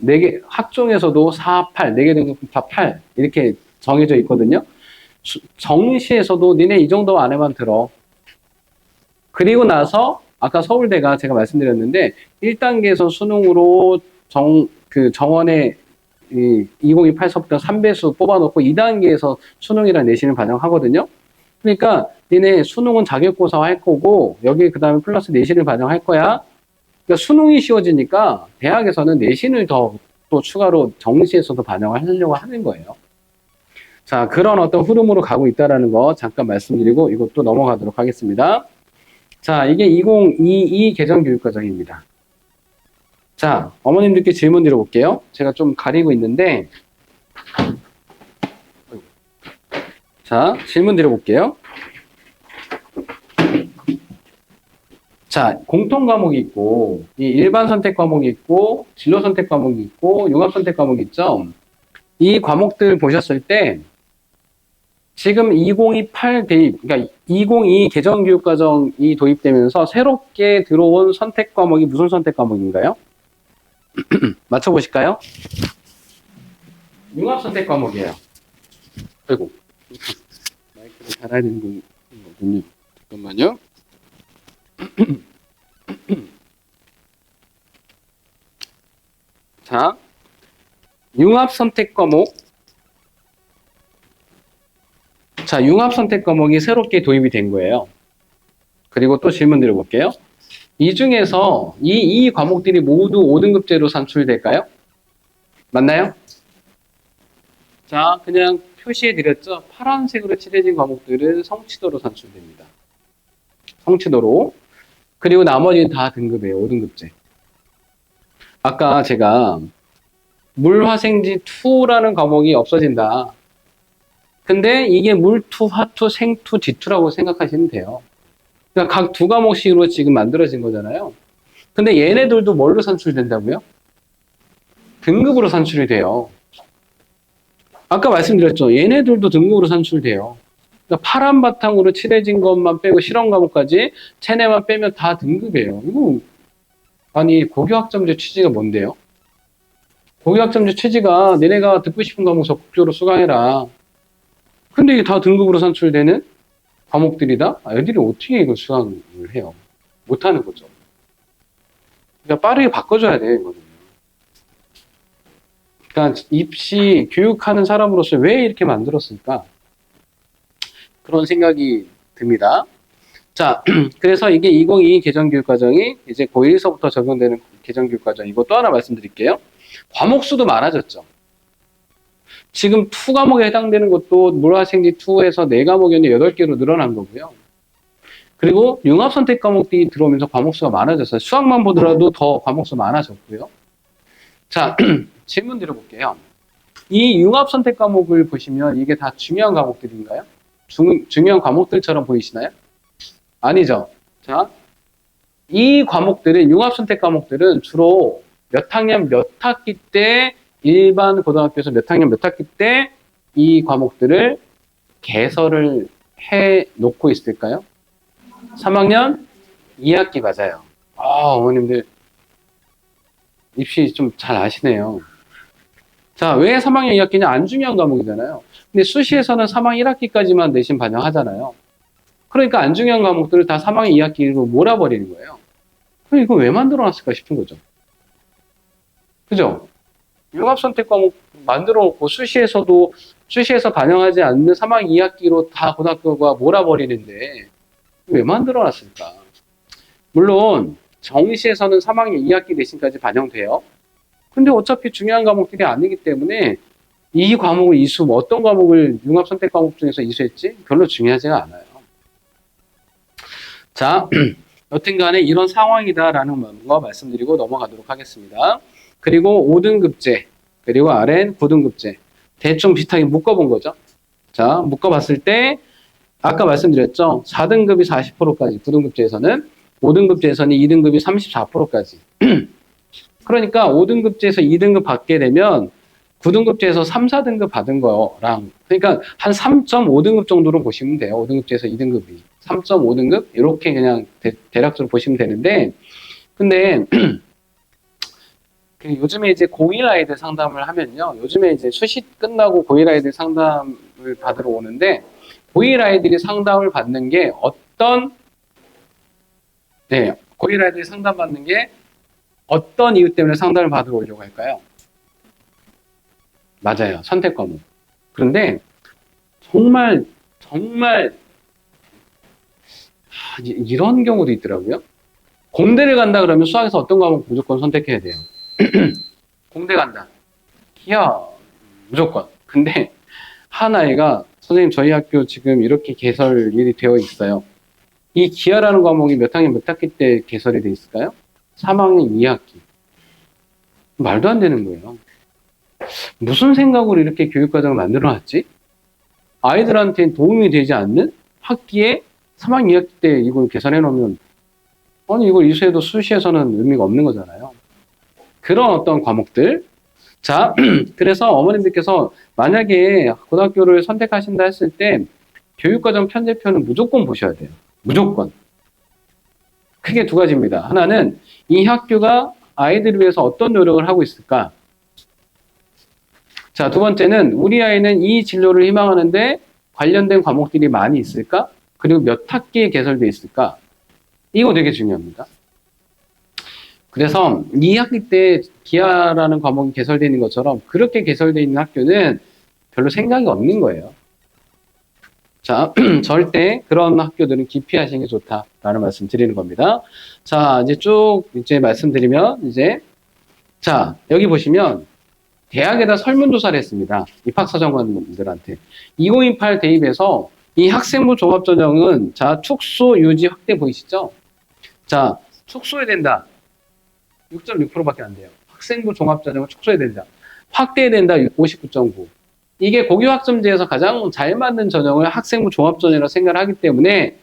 4개 학종에서도 4, 8, 4개 등급 다 8 이렇게 정해져 있거든요. 정시에서도 니네 이 정도 안에만 들어. 그리고 나서 아까 서울대가 제가 말씀드렸는데 1단계에서 수능으로 정원에 2028서부터 3배수 뽑아놓고 2단계에서 수능이랑 내신을 반영하거든요. 그러니까 니네 수능은 자격고사 할 거고 여기 그 다음에 플러스 내신을 반영할 거야. 그러니까 수능이 쉬워지니까 대학에서는 내신을 더 또 추가로 정시에서도 반영을 하려고 하는 거예요. 자, 그런 어떤 흐름으로 가고 있다라는 거 잠깐 말씀드리고 이것도 넘어가도록 하겠습니다. 자, 이게 2022 개정교육과정입니다. 자, 어머님들께 질문 드려볼게요. 제가 좀 가리고 있는데, 자, 질문 드려볼게요. 자, 공통 과목이 있고, 이 일반 선택 과목이 있고, 진로 선택 과목이 있고, 융합 선택 과목이 있죠. 이 과목들 보셨을 때, 지금 2028 대입, 그러니까 2022 개정교육과정이 도입되면서 새롭게 들어온 선택 과목이 무슨 선택 과목인가요? 맞춰보실까요? 융합 선택 과목이에요. 아이고, 마이크를 달아야 되는 거군요. 잠깐만요. 자, 융합 선택 과목. 자, 융합 선택 과목이 새롭게 도입이 된 거예요. 그리고 또 질문 드려볼게요. 이 중에서 이 과목들이 모두 5등급제로 산출될까요? 맞나요? 자, 그냥 표시해 드렸죠. 파란색으로 칠해진 과목들은 성취도로 산출됩니다. 성취도로. 그리고 나머지는 다 등급이에요. 5등급제. 아까 제가 물화생지 2라는 과목이 없어진다. 근데 이게 물투, 화투, 생투, 지투라고 생각하시면 돼요. 그러니까 각 두 과목씩으로 지금 만들어진 거잖아요. 근데 얘네들도 뭘로 산출된다고요? 등급으로 산출이 돼요. 아까 말씀드렸죠. 얘네들도 등급으로 산출돼요. 그러니까 파란 바탕으로 칠해진 것만 빼고 실험 과목까지 체내만 빼면 다 등급이에요. 이거 아니 고교학점제 취지가 뭔데요? 고교학점제 취지가 너네가 듣고 싶은 과목 적극적으로 수강해라. 근데 이게 다 등급으로 산출되는 과목들이다? 애들이 어떻게 이걸 수강을 해요? 못하는 거죠. 그러니까 빠르게 바꿔줘야 돼요, 이거는. 그러니까 입시 교육하는 사람으로서 왜 이렇게 만들었을까? 그런 생각이 듭니다. 자, 그래서 이게 2022 개정교육과정이 이제 고1에서부터 적용되는 개정교육과정이고 또 하나 말씀드릴게요. 과목 수도 많아졌죠. 지금 2 과목에 해당되는 것도 물화생지 2에서 4과목이었는데 8개로 늘어난 거고요. 그리고 융합 선택 과목들이 들어오면서 과목 수가 많아졌어요. 수학만 보더라도 더 과목 수 많아졌고요. 자, 질문 드려볼게요. 이 융합 선택 과목을 보시면 이게 다 중요한 과목들인가요? 중요한 과목들처럼 보이시나요? 아니죠. 자, 이 과목들은 융합 선택 과목들은 주로 몇 학년 몇 학기 때 일반 고등학교에서 몇 학년 몇 학기 때 이 과목들을 개설을 해 놓고 있을까요? 3학년 2학기 맞아요. 어머님들 입시 좀 잘 아시네요. 자, 왜 3학년 2학기냐? 안 중요한 과목이잖아요. 근데 수시에서는 3학년 1학기까지만 내신 반영하잖아요. 그러니까 안 중요한 과목들을 다 3학년 2학기로 몰아버리는 거예요. 그럼 이거 왜 만들어놨을까 싶은 거죠. 그죠? 융합선택 과목 만들어놓고 수시에서 반영하지 않는 3학년 2학기로 다 고등학교가 몰아버리는데 왜 만들어놨을까? 물론 정시에서는 3학년 2학기 내신까지 반영돼요. 근데 어차피 중요한 과목들이 아니기 때문에 이 과목을 어떤 과목을 융합선택 과목 중에서 이수했지? 별로 중요하지가 않아요. 자, 여튼간에 이런 상황이다라는 거 말씀드리고 넘어가도록 하겠습니다. 그리고 5등급제, 그리고 아래는 9등급제. 대충 비슷하게 묶어본 거죠. 자, 묶어봤을 때 아까 말씀드렸죠. 4등급이 40%까지, 9등급제에서는 5등급제에서는 2등급이 34%까지. 그러니까 5등급제에서 2등급 받게 되면 9등급제에서 3, 4등급 받은 거랑 그러니까 한 3.5등급 정도로 보시면 돼요. 5등급제에서 2등급이. 3.5등급? 이렇게 그냥 대략적으로 보시면 되는데 근데 요즘에 이제 고1 아이들 상담을 하면요. 요즘에 이제 수시 끝나고 고1 아이들 상담을 받으러 오는데 고1 아이들이 상담을 받는 게 고1 아이들이 상담받는 게 어떤 이유 때문에 상담을 받으러 오려고 할까요? 맞아요. 선택 과목. 그런데 정말 이런 경우도 있더라고요. 공대를 간다 그러면 수학에서 어떤 과목 무조건 선택해야 돼요. 공대 간다. 기하 무조건. 근데 한 아이가 선생님 저희 학교 지금 이렇게 개설이 되어 있어요. 이 기하라는 과목이 몇 학년 몇 학기 때 개설이 돼 있을까요? 3학년 2학기. 말도 안 되는 거예요. 무슨 생각으로 이렇게 교육과정을 만들어놨지? 아이들한테 도움이 되지 않는 학기에 3학년 2학기 때 이걸 계산해 놓으면 아니 이걸 이수해도 수시에서는 의미가 없는 거잖아요. 그런 어떤 과목들. 자, 그래서 어머님들께서 만약에 고등학교를 선택하신다 했을 때 교육과정 편제표는 무조건 보셔야 돼요. 무조건. 크게 두 가지입니다. 하나는 이 학교가 아이들을 위해서 어떤 노력을 하고 있을까? 자, 두 번째는 우리 아이는 이 진로를 희망하는데 관련된 과목들이 많이 있을까? 그리고 몇 학기에 개설되어 있을까? 이거 되게 중요합니다. 그래서 2학기 때 기하라는 과목이 개설되어 있는 것처럼 그렇게 개설되어 있는 학교는 별로 생각이 없는 거예요. 자, 절대 그런 학교들은 기피하시는 게 좋다라는 말씀 드리는 겁니다. 자, 이제 쭉 말씀드리면 자, 여기 보시면 대학에다 설문조사를 했습니다. 입학사정관들한테. 2028 대입에서 이 학생부 종합전형은 자, 축소, 유지, 확대 보이시죠? 자, 축소해야 된다. 6.6%밖에 안 돼요. 학생부 종합전형은 축소해야 된다. 확대해야 된다. 59.9. 이게 고교학점제에서 가장 잘 맞는 전형을 학생부 종합전형이라고 생각을 하기 때문에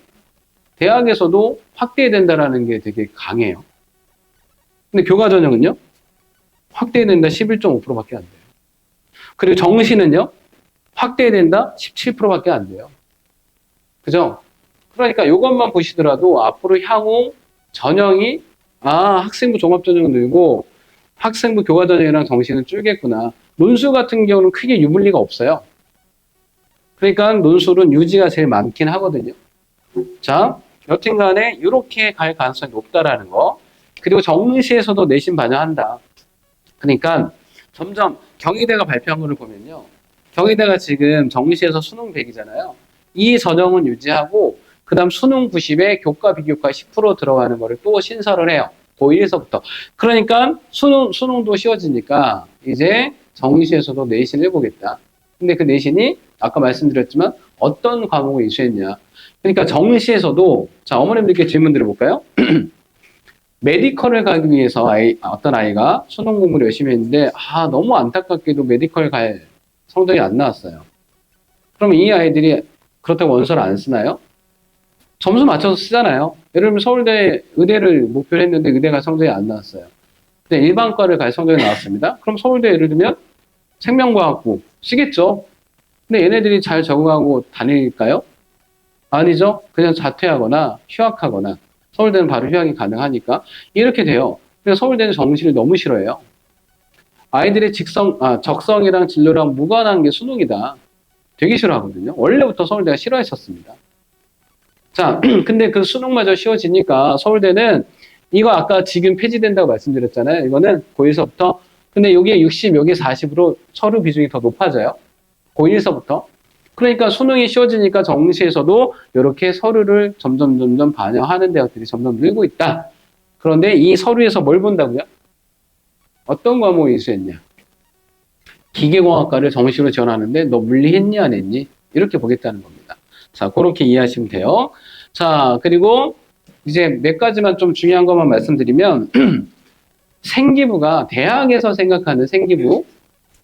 대학에서도 확대해야 된다라는 게 되게 강해요. 근데 교과전형은요? 확대해야 된다. 11.5%밖에 안 돼요. 그리고 정시는요? 확대해야 된다. 17%밖에 안 돼요. 그죠? 그러니까 이것만 보시더라도 앞으로 향후 전형이 학생부 종합전형은 늘고 학생부 교과전형이랑 정시는 줄겠구나. 논술 같은 경우는 크게 유불리가 없어요. 그러니까 논술은 유지가 제일 많긴 하거든요. 자, 여튼 간에 이렇게 갈 가능성이 높다라는 거. 그리고 정시에서도 내신 반영한다. 그러니까 점점 경희대가 발표한 거를 보면요. 경희대가 지금 정시에서 수능 100이잖아요. 이 전형은 유지하고 그 다음 수능 90에 교과 비교과 10% 들어가는 거를 또 신설을 해요. 고1에서부터. 그러니까 수능도 쉬워지니까 이제 정시에서도 내신을 해보겠다. 근데 그 내신이 아까 말씀드렸지만 어떤 과목을 이수했냐. 그러니까 정시에서도 자 어머님들께 질문 드려볼까요? 메디컬을 가기 위해서 어떤 아이가 수능 공부를 열심히 했는데 너무 안타깝게도 메디컬 갈 성적이 안 나왔어요. 그러면 이 아이들이 그렇다고 원서를 안 쓰나요? 점수 맞춰서 쓰잖아요. 예를 들면 서울대 의대를 목표로 했는데 의대가 성적이 안 나왔어요. 근데 일반과를 갈 성적이 나왔습니다. 그럼 서울대 예를 들면 생명과학부 쓰겠죠. 근데 얘네들이 잘 적응하고 다닐까요? 아니죠. 그냥 자퇴하거나 휴학하거나 서울대는 바로 휴학이 가능하니까 이렇게 돼요. 그래서 서울대는 정시를 너무 싫어해요. 아이들의 적성이랑 진로랑 무관한 게 수능이다. 되게 싫어하거든요. 원래부터 서울대가 싫어했었습니다. 자, 근데 그 수능마저 쉬워지니까 서울대는 이거 아까 지금 폐지된다고 말씀드렸잖아요. 이거는 고1서부터. 근데 여기에 60, 여기에 40으로 서류 비중이 더 높아져요. 고1서부터. 그러니까 수능이 쉬워지니까 정시에서도 이렇게 서류를 점점 반영하는 대학들이 점점 늘고 있다. 그런데 이 서류에서 뭘 본다고요? 어떤 과목을 이수했냐? 기계공학과를 정시로 지원하는데 너 물리 했니 안 했니? 이렇게 보겠다는 겁니다. 자, 그렇게 이해하시면 돼요. 자, 그리고 이제 몇 가지만 좀 중요한 것만 말씀드리면 생기부가 대학에서 생각하는 생기부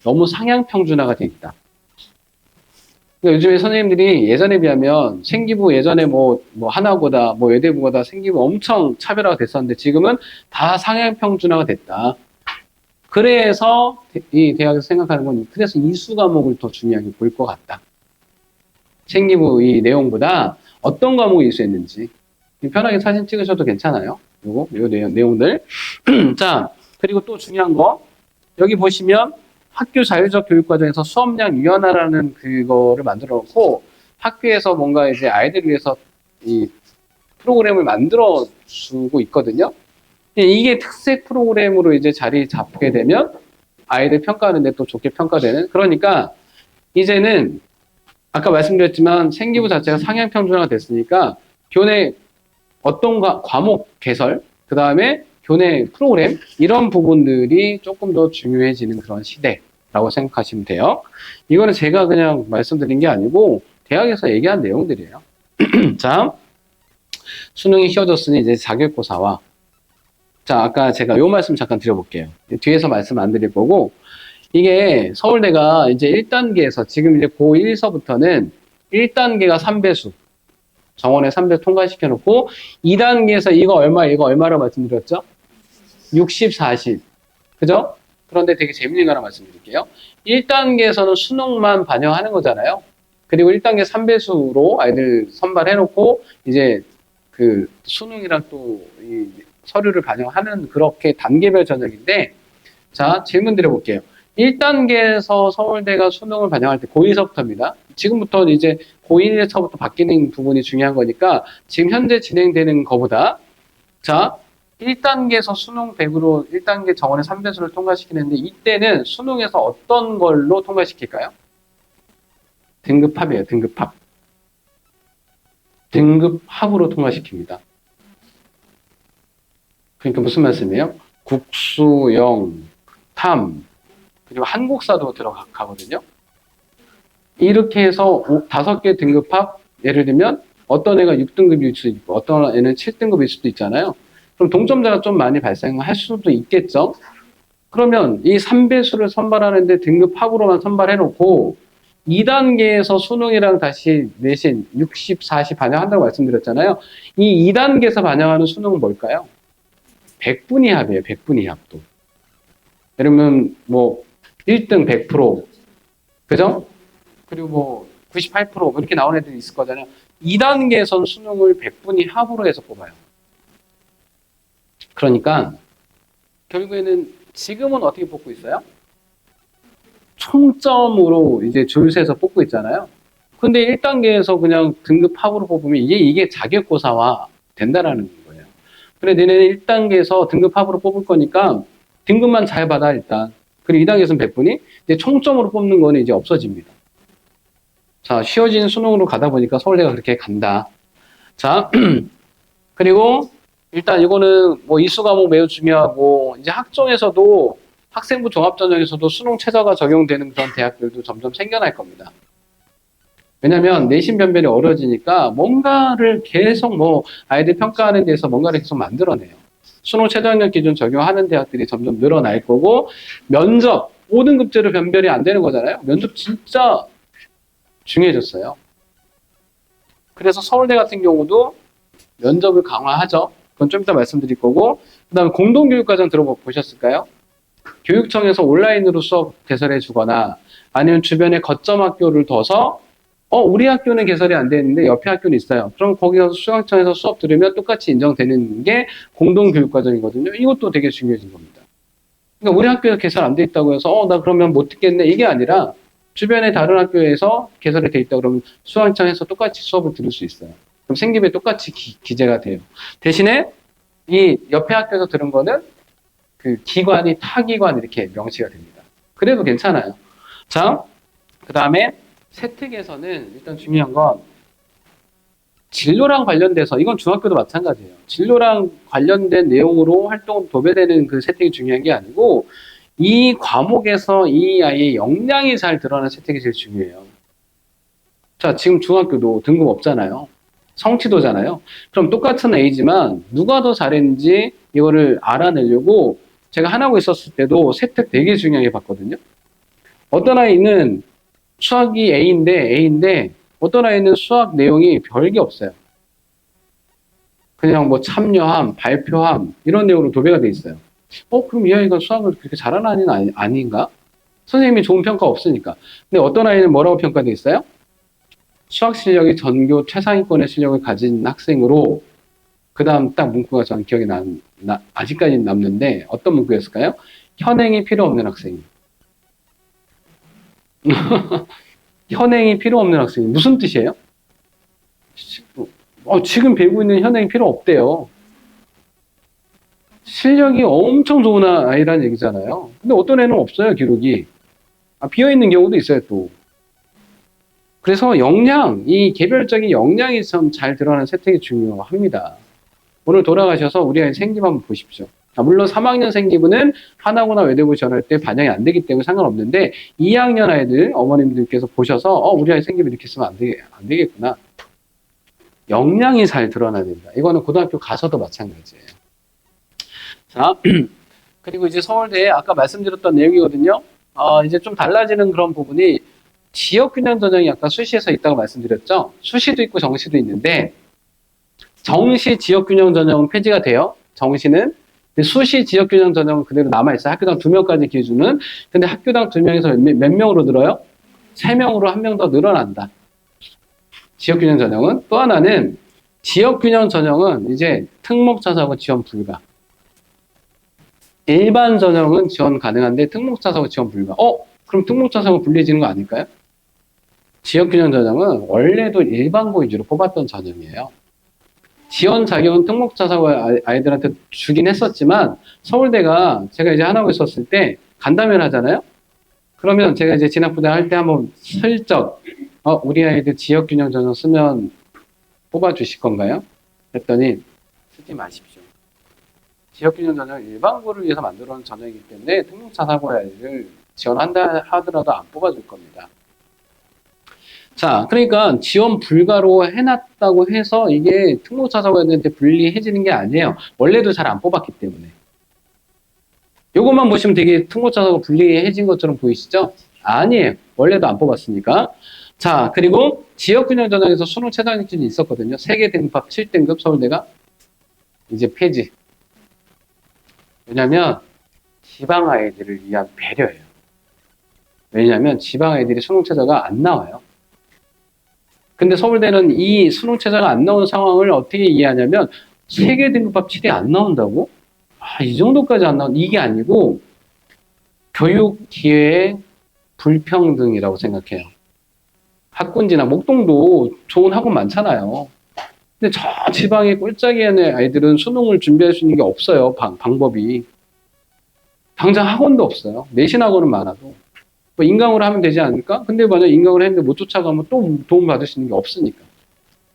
너무 상향평준화가 돼 있다. 그러니까 요즘에 선생님들이 예전에 비하면 생기부 예전에 뭐 하나고다 뭐 외대부고다 생기부 엄청 차별화가 됐었는데 지금은 다 상향평준화가 됐다. 그래서 이 대학에서 생각하는 건 그래서 이수 과목을 더 중요하게 볼 것 같다. 생기부 이 내용보다 어떤 과목을 이수했는지 편하게 사진 찍으셔도 괜찮아요. 요 내용들. 자, 그리고 또 중요한 거 여기 보시면 학교 자율적 교육 과정에서 수업량 유연화라는 그거를 만들어 놓고 학교에서 뭔가 이제 아이들을 위해서 이 프로그램을 만들어 주고 있거든요. 이게 특색 프로그램으로 이제 자리 잡게 되면 아이들 평가하는데 또 좋게 평가되는. 그러니까 이제는 아까 말씀드렸지만 생기부 자체가 상향 평준화가 됐으니까 교내 어떤 과목 개설, 그 다음에 교내 프로그램 이런 부분들이 조금 더 중요해지는 그런 시대. 라고 생각하시면 돼요. 이거는 제가 그냥 말씀드린 게 아니고 대학에서 얘기한 내용들이에요. 자, 수능이 쉬워졌으니 이제 자격고사와 자, 아까 제가 요 말씀 잠깐 드려볼게요. 뒤에서 말씀 안 드릴 거고 이게 서울대가 이제 1단계에서 지금 이제 고1서부터는 1단계가 3배수 정원의 3배 통과시켜 놓고 2단계에서 이거 얼마라고 말씀드렸죠? 60, 40. 그죠? 그런데 되게 재밌는 거 하나 말씀드릴게요. 1단계에서는 수능만 반영하는 거잖아요. 그리고 1단계 3배수로 아이들 선발해 놓고 이제 그 수능이랑 또 이 서류를 반영하는 그렇게 단계별 전형인데 자, 질문 드려볼게요. 1단계에서 서울대가 수능을 반영할 때 고1서부터입니다. 지금부터 이제 고1에서부터 바뀌는 부분이 중요한 거니까 지금 현재 진행되는 거보다 자 1단계에서 수능 100으로 1단계 정원의 3배수를 통과시키는데 이때는 수능에서 어떤 걸로 통과시킬까요? 등급합이에요. 등급합. 등급합으로 통과시킵니다. 그러니까 무슨 말씀이에요? 국수, 영, 탐, 그리고 한국사도 들어가거든요. 이렇게 해서 5개 등급합, 예를 들면 어떤 애가 6등급일 수도 있고 어떤 애는 7등급일 수도 있잖아요. 그럼 동점자가 좀 많이 발생할 수도 있겠죠. 그러면 이 3배수를 선발하는데 등급합으로만 선발해놓고 2단계에서 수능이랑 다시 내신 60, 40 반영한다고 말씀드렸잖아요. 이 2단계에서 반영하는 수능은 뭘까요? 100분위 합이에요. 100분위 합도. 여러분 뭐 1등 100%, 그죠? 그리고 뭐 98% 이렇게 나온 애들이 있을 거잖아요. 2단계에서는 수능을 100분위 합으로 해서 뽑아요. 그러니까 결국에는 지금은 어떻게 뽑고 있어요? 총점으로 이제 줄 세서 뽑고 있잖아요. 근데 1단계에서 그냥 등급 합으로 뽑으면 이게 자격고사화 된다라는 거예요. 그래, 너네는 1단계에서 등급 합으로 뽑을 거니까 등급만 잘 받아, 일단. 그리고 2단계에서는 100분위. 이제 총점으로 뽑는 거는 이제 없어집니다. 자, 쉬워진 수능으로 가다 보니까 서울대가 그렇게 간다. 자, 그리고 일단 이거는 뭐 이수 과목 매우 중요하고, 이제 학종에서도 학생부 종합전형에서도 수능 최저가 적용되는 그런 대학들도 점점 생겨날 겁니다. 왜냐면 내신 변별이 어려워지니까 뭔가를 계속 뭐 아이들 평가하는 데서 뭔가를 계속 만들어내요. 수능 최저학력 기준 적용하는 대학들이 점점 늘어날 거고, 면접 5등급제로 변별이 안 되는 거잖아요. 면접 진짜 중요해졌어요. 그래서 서울대 같은 경우도 면접을 강화하죠. 그건 좀 이따 말씀드릴 거고, 그 다음에 공동교육과정 들어보셨을까요? 교육청에서 온라인으로 수업 개설해 주거나 아니면 주변에 거점 학교를 둬서 우리 학교는 개설이 안 되는데 옆에 학교는 있어요. 그럼 거기 가서 수강청에서 수업 들으면 똑같이 인정되는 게 공동교육과정이거든요. 이것도 되게 중요해진 겁니다. 그러니까 우리 학교에서 개설 안 돼 있다고 해서 나 그러면 못 듣겠네 이게 아니라 주변에 다른 학교에서 개설이 돼 있다 그러면 수강청에서 똑같이 수업을 들을 수 있어요. 그럼 생기부에 똑같이 기재가 돼요. 대신에 이 옆에 학교에서 들은 거는 그 기관이 타기관 이렇게 명시가 됩니다. 그래도 괜찮아요. 자, 그 다음에 세특에서는 일단 중요한 건 진로랑 관련돼서, 이건 중학교도 마찬가지예요. 진로랑 관련된 내용으로 활동으로 도배되는 그 세특이 중요한 게 아니고 이 과목에서 이 아이의 역량이 잘 드러나는 세특이 제일 중요해요. 자, 지금 중학교도 등급 없잖아요. 성취도잖아요. 그럼 똑같은 A지만 누가 더 잘했는지 이거를 알아내려고 제가 하나고 있었을 때도 세특 되게 중요하게 봤거든요. 어떤 아이는 수학이 A인데 어떤 아이는 수학 내용이 별게 없어요. 그냥 뭐 참여함, 발표함 이런 내용으로 도배가 돼 있어요. 그럼 이 아이가 수학을 그렇게 잘하는 아이는 아닌가? 선생님이 좋은 평가 없으니까. 근데 어떤 아이는 뭐라고 평가돼 있어요? 수학 실력이 전교 최상위권의 실력을 가진 학생으로, 그 다음 딱 문구가 저는 기억에 아직까지 남는데 어떤 문구였을까요? 현행이 필요 없는 학생이. 현행이 필요 없는 학생이 무슨 뜻이에요? 지금 배우고 있는 현행이 필요 없대요. 실력이 엄청 좋은 아이라는 얘기잖아요. 근데 어떤 애는 없어요, 기록이. 비어있는 경우도 있어요, 또. 그래서 이 개별적인 역량이 좀 잘 드러나는 세특이 중요합니다. 오늘 돌아가셔서 우리 아이 생김 한번 보십시오. 물론 3학년생 기분은 하나고나 외대부 지원할 때 반영이 안 되기 때문에 상관없는데 2학년 아이들 어머님들께서 보셔서 우리 아이 생기면 이렇게 쓰면 안 되겠구나. 역량이 잘 드러나야 된다. 이거는 고등학교 가서도 마찬가지예요. 자, 그리고 이제 서울대에 아까 말씀드렸던 내용이거든요. 이제 좀 달라지는 그런 부분이 지역균형 전형이 아까 수시에서 있다고 말씀드렸죠. 수시도 있고 정시도 있는데 정시 지역균형 전형은 폐지가 돼요. 정시는. 수시 지역균형 전형은 그대로 남아있어요. 학교당 2명까지 기준은. 근데 학교당 2명에서 몇 명으로 늘어요? 3명으로 1명 더 늘어난다. 지역균형 전형은. 또 하나는 지역균형 전형은 이제 특목자사고 지원 불가. 일반 전형은 지원 가능한데 특목자사고 지원 불가. 그럼 특목자사고 불리해지는 거 아닐까요? 지역균형 전형은 원래도 일반고 위주로 뽑았던 전형이에요. 지원 자격은 특목자사고 아이들한테 주긴 했었지만 서울대가 제가 이제 하나고 있었을 때 간담회를 하잖아요. 그러면 제가 이제 진학부대 할 때 한번 슬쩍 우리 아이들 지역균형 전형 쓰면 뽑아주실 건가요? 그랬더니 쓰지 마십시오. 지역균형 전형 일반고를 위해서 만들어 놓은 전형이기 때문에 특목자사고 아이들을 지원한다 하더라도 안 뽑아줄 겁니다. 자, 그러니까 지원 불가로 해놨다고 해서 이게 특목자사고애들한테 불리해지는 게 아니에요. 원래도 잘 안 뽑았기 때문에. 요것만 보시면 되게 특목자사고 불리해진 것처럼 보이시죠? 아니에요. 원래도 안 뽑았으니까. 자, 그리고 지역균형 전형에서 수능 최단 기준이 있었거든요. 세계 등급합 7등급 서울대가 이제 폐지. 왜냐면 지방 아이들을 위한 배려예요. 왜냐하면 지방 아이들이 수능 최저가 안 나와요. 근데 서울대는 이 수능 최저가 안 나오는 상황을 어떻게 이해하냐면 세계 등급합 7이 안 나온다고? 이 정도까지 안 나온 이게 아니고 교육 기회의 불평등이라고 생각해요. 학군지나 목동도 좋은 학원 많잖아요. 근데 저 지방의 꼴짝이에 있는 아이들은 수능을 준비할 수 있는 게 없어요. 방법이. 당장 학원도 없어요. 내신 학원은 많아도. 뭐 인강으로 하면 되지 않을까? 근데 만약 인강을 했는데 못 쫓아가면 또 도움 받을 수 있는 게 없으니까.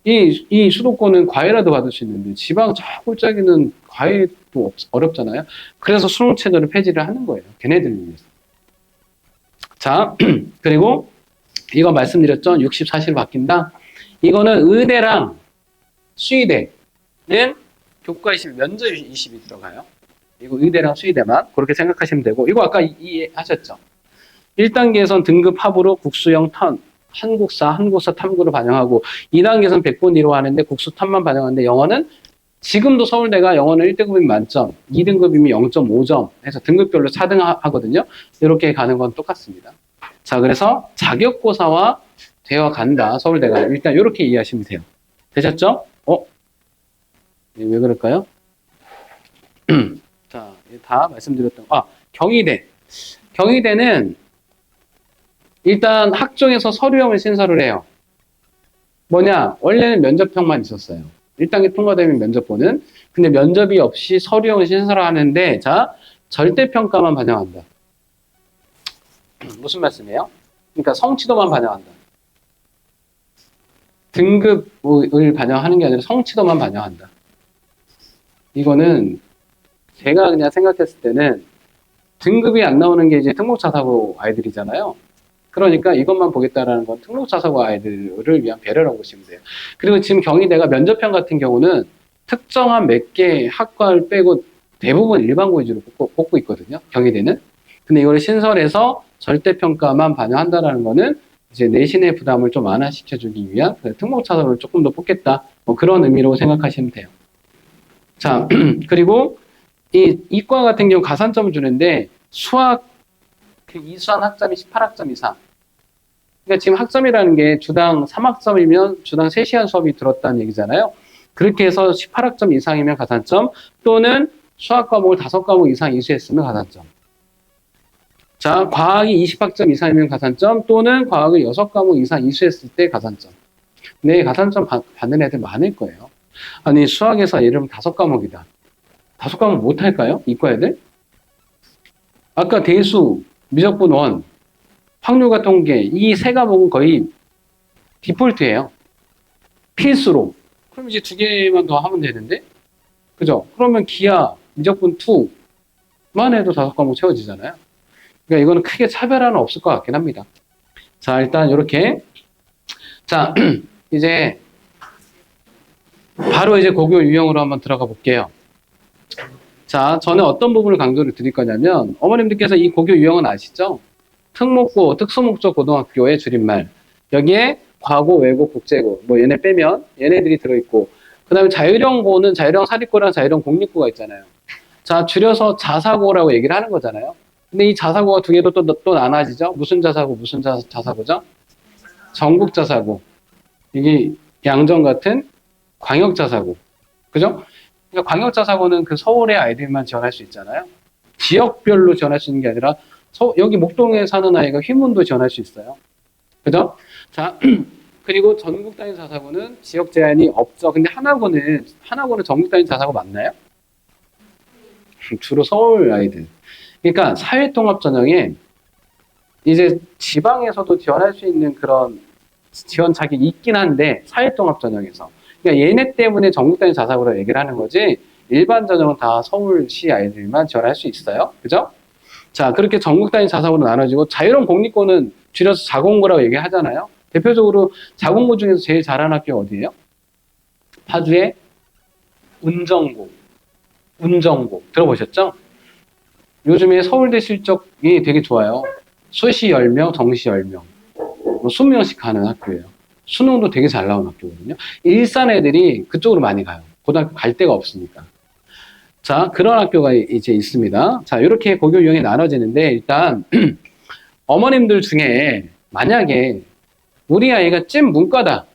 이 수도권은 과외라도 받을 수 있는데 지방 저 꼴짝이는 과외도 어렵잖아요. 그래서 수능 체제를 폐지를 하는 거예요. 걔네들을 위해서. 자, 그리고 이거 말씀드렸죠? 64시로 바뀐다. 이거는 의대랑 수의대는 교과 20, 면접 20이 들어가요. 이거 의대랑 수의대만 그렇게 생각하시면 되고 이거 아까 이해하셨죠? 1단계에선 등급 합으로 국수형 한국사 탐구를 반영하고 2단계에선 100분 이로 하는데 국수 탐만 반영하는데 영어는 지금도 서울대가 영어는 1등급이면 만점, 2등급이면 0.5점 해서 등급별로 4등 하거든요. 이렇게 가는 건 똑같습니다. 자, 그래서 자격고사와 되어 간다. 서울대가 일단 이렇게 이해하시면 돼요. 되셨죠? 왜 그럴까요? 자, 다 말씀드렸던 경희대. 경희대는 일단 학종에서 서류형을 신설을 해요. 뭐냐? 원래는 면접형만 있었어요. 1단계 통과되면 면접 보는. 근데 면접이 없이 서류형을 신설하는데 자, 절대평가만 반영한다. 무슨 말씀이에요? 그러니까 성취도만 반영한다. 등급을 반영하는 게 아니라 성취도만 반영한다. 이거는 제가 그냥 생각했을 때는 등급이 안 나오는 게 이제 특목자사고 아이들이잖아요. 그러니까 이것만 보겠다라는 건 특목자사고 아이들을 위한 배려라고 보시면 돼요. 그리고 지금 경희대가 면접형 같은 경우는 특정한 몇 개 학과를 빼고 대부분 일반고 위주로 뽑고 있거든요. 경희대는. 근데 이걸 신설해서 절대평가만 반영한다라는 거는 이제 내신의 부담을 좀 완화시켜주기 위한 특목자사고를 조금 더 뽑겠다. 뭐 그런 의미로 생각하시면 돼요. 자, 그리고 이과 같은 경우 가산점을 주는데 수학 이수한 학점이 18학점 이상. 그러니까 지금 학점이라는 게 주당 3학점이면 주당 3시간 수업이 들었다는 얘기잖아요. 그렇게 해서 18학점 이상이면 가산점 또는 수학 과목을 5과목 이상 이수했으면 가산점. 자, 과학이 20학점 이상이면 가산점 또는 과학을 6과목 이상 이수했을 때 가산점. 근데 가산점 받는 애들 많을 거예요. 아니 수학에서 예를 들면 5과목이다. 5과목 못할까요? 이과 애들? 아까 대수, 미적분 원, 확률과 통계 이 3과목은 거의 디폴트예요. 필수로. 그럼 이제 2개만 더 하면 되는데 그죠? 그러면 기하, 미적분 2만 해도 5과목 채워지잖아요. 그러니까 이거는 크게 차별화는 없을 것 같긴 합니다. 자, 일단 이렇게. 자, 이제 바로 이제 고교 유형으로 한번 들어가 볼게요. 자, 저는 어떤 부분을 강조를 드릴 거냐면, 어머님들께서 이 고교 유형은 아시죠? 특목고, 특수목적 고등학교의 줄임말. 여기에 과고, 외고, 국제고, 뭐 얘네 빼면 얘네들이 들어있고, 그 다음에 자율형고는 자율형 사립고랑 자율형 공립고가 있잖아요. 자, 줄여서 자사고라고 얘기를 하는 거잖아요. 근데 이 자사고가 두 개로 또 나눠지죠? 무슨 자사고, 무슨 자사고죠? 전국 자사고. 이게 양정 같은 광역 자사고. 그죠? 그러니까 광역 자사고는 그 서울의 아이들만 지원할 수 있잖아요. 지역별로 지원할 수 있는 게 아니라 여기 목동에 사는 아이가 휘문도 지원할 수 있어요. 그죠? 자, 그리고 전국 단위 자사고는 지역 제한이 없죠. 근데 하나고는 전국 단위 자사고 맞나요? 주로 서울 아이들. 그러니까 사회통합 전형에 이제 지방에서도 지원할 수 있는 그런 지원 자격이 있긴 한데 사회통합 전형에서. 그러니까 얘네 때문에 전국 단위 자사고로 얘기를 하는 거지 일반 전형은 다 서울시 아이들만 지원할 수 있어요. 그죠? 자, 그렇게 전국 단위 자사고로 나눠지고 자율형 공립고는 줄여서 자공고라고 얘기하잖아요. 대표적으로 자공고 중에서 제일 잘하는 학교가 어디예요? 파주의 운정고. 들어보셨죠? 요즘에 서울대 실적이 되게 좋아요. 수시 10명, 정시 10명. 뭐 20명씩 가는 학교예요. 수능도 되게 잘 나온 학교거든요. 일산 애들이 그쪽으로 많이 가요. 고등학교 갈 데가 없으니까. 자, 그런 학교가 이제 있습니다. 자, 이렇게 고교 유형이 나눠지는데 일단 어머님들 중에 만약에 우리 아이가 찐 문과다.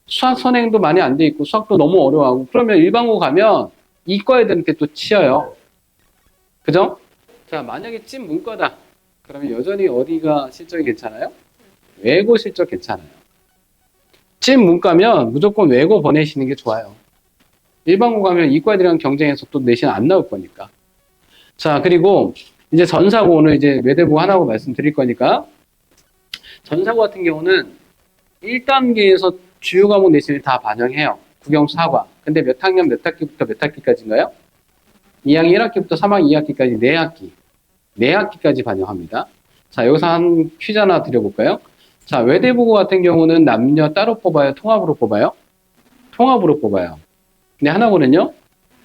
수학 선행도 많이 안 돼 있고 수학도 너무 어려워하고 그러면 일반고 가면 이과 애들한테 또 치여요. 그죠? 자, 만약에 찐 문과다. 그러면 여전히 어디가 실적이 괜찮아요? 외고 실적 괜찮아요. 찐 문과면 무조건 외고 보내시는 게 좋아요. 일반고 가면 이과들이랑 경쟁해서 또 내신 안 나올 거니까. 자, 그리고 이제 전사고 오늘 이제 외대부 하나고 말씀드릴 거니까 전사고 같은 경우는 1단계에서 주요 과목 내신을 다 반영해요. 국영 4과. 근데 몇 학년 몇 학기부터 몇 학기까지인가요? 2학년 1학기부터 3학년 2학기까지 4학기. 4학기까지 반영합니다. 자, 여기서 한 퀴즈 하나 드려볼까요? 자, 외대부고 같은 경우는 남녀 따로 뽑아요? 통합으로 뽑아요? 통합으로 뽑아요. 근데 하나고는요?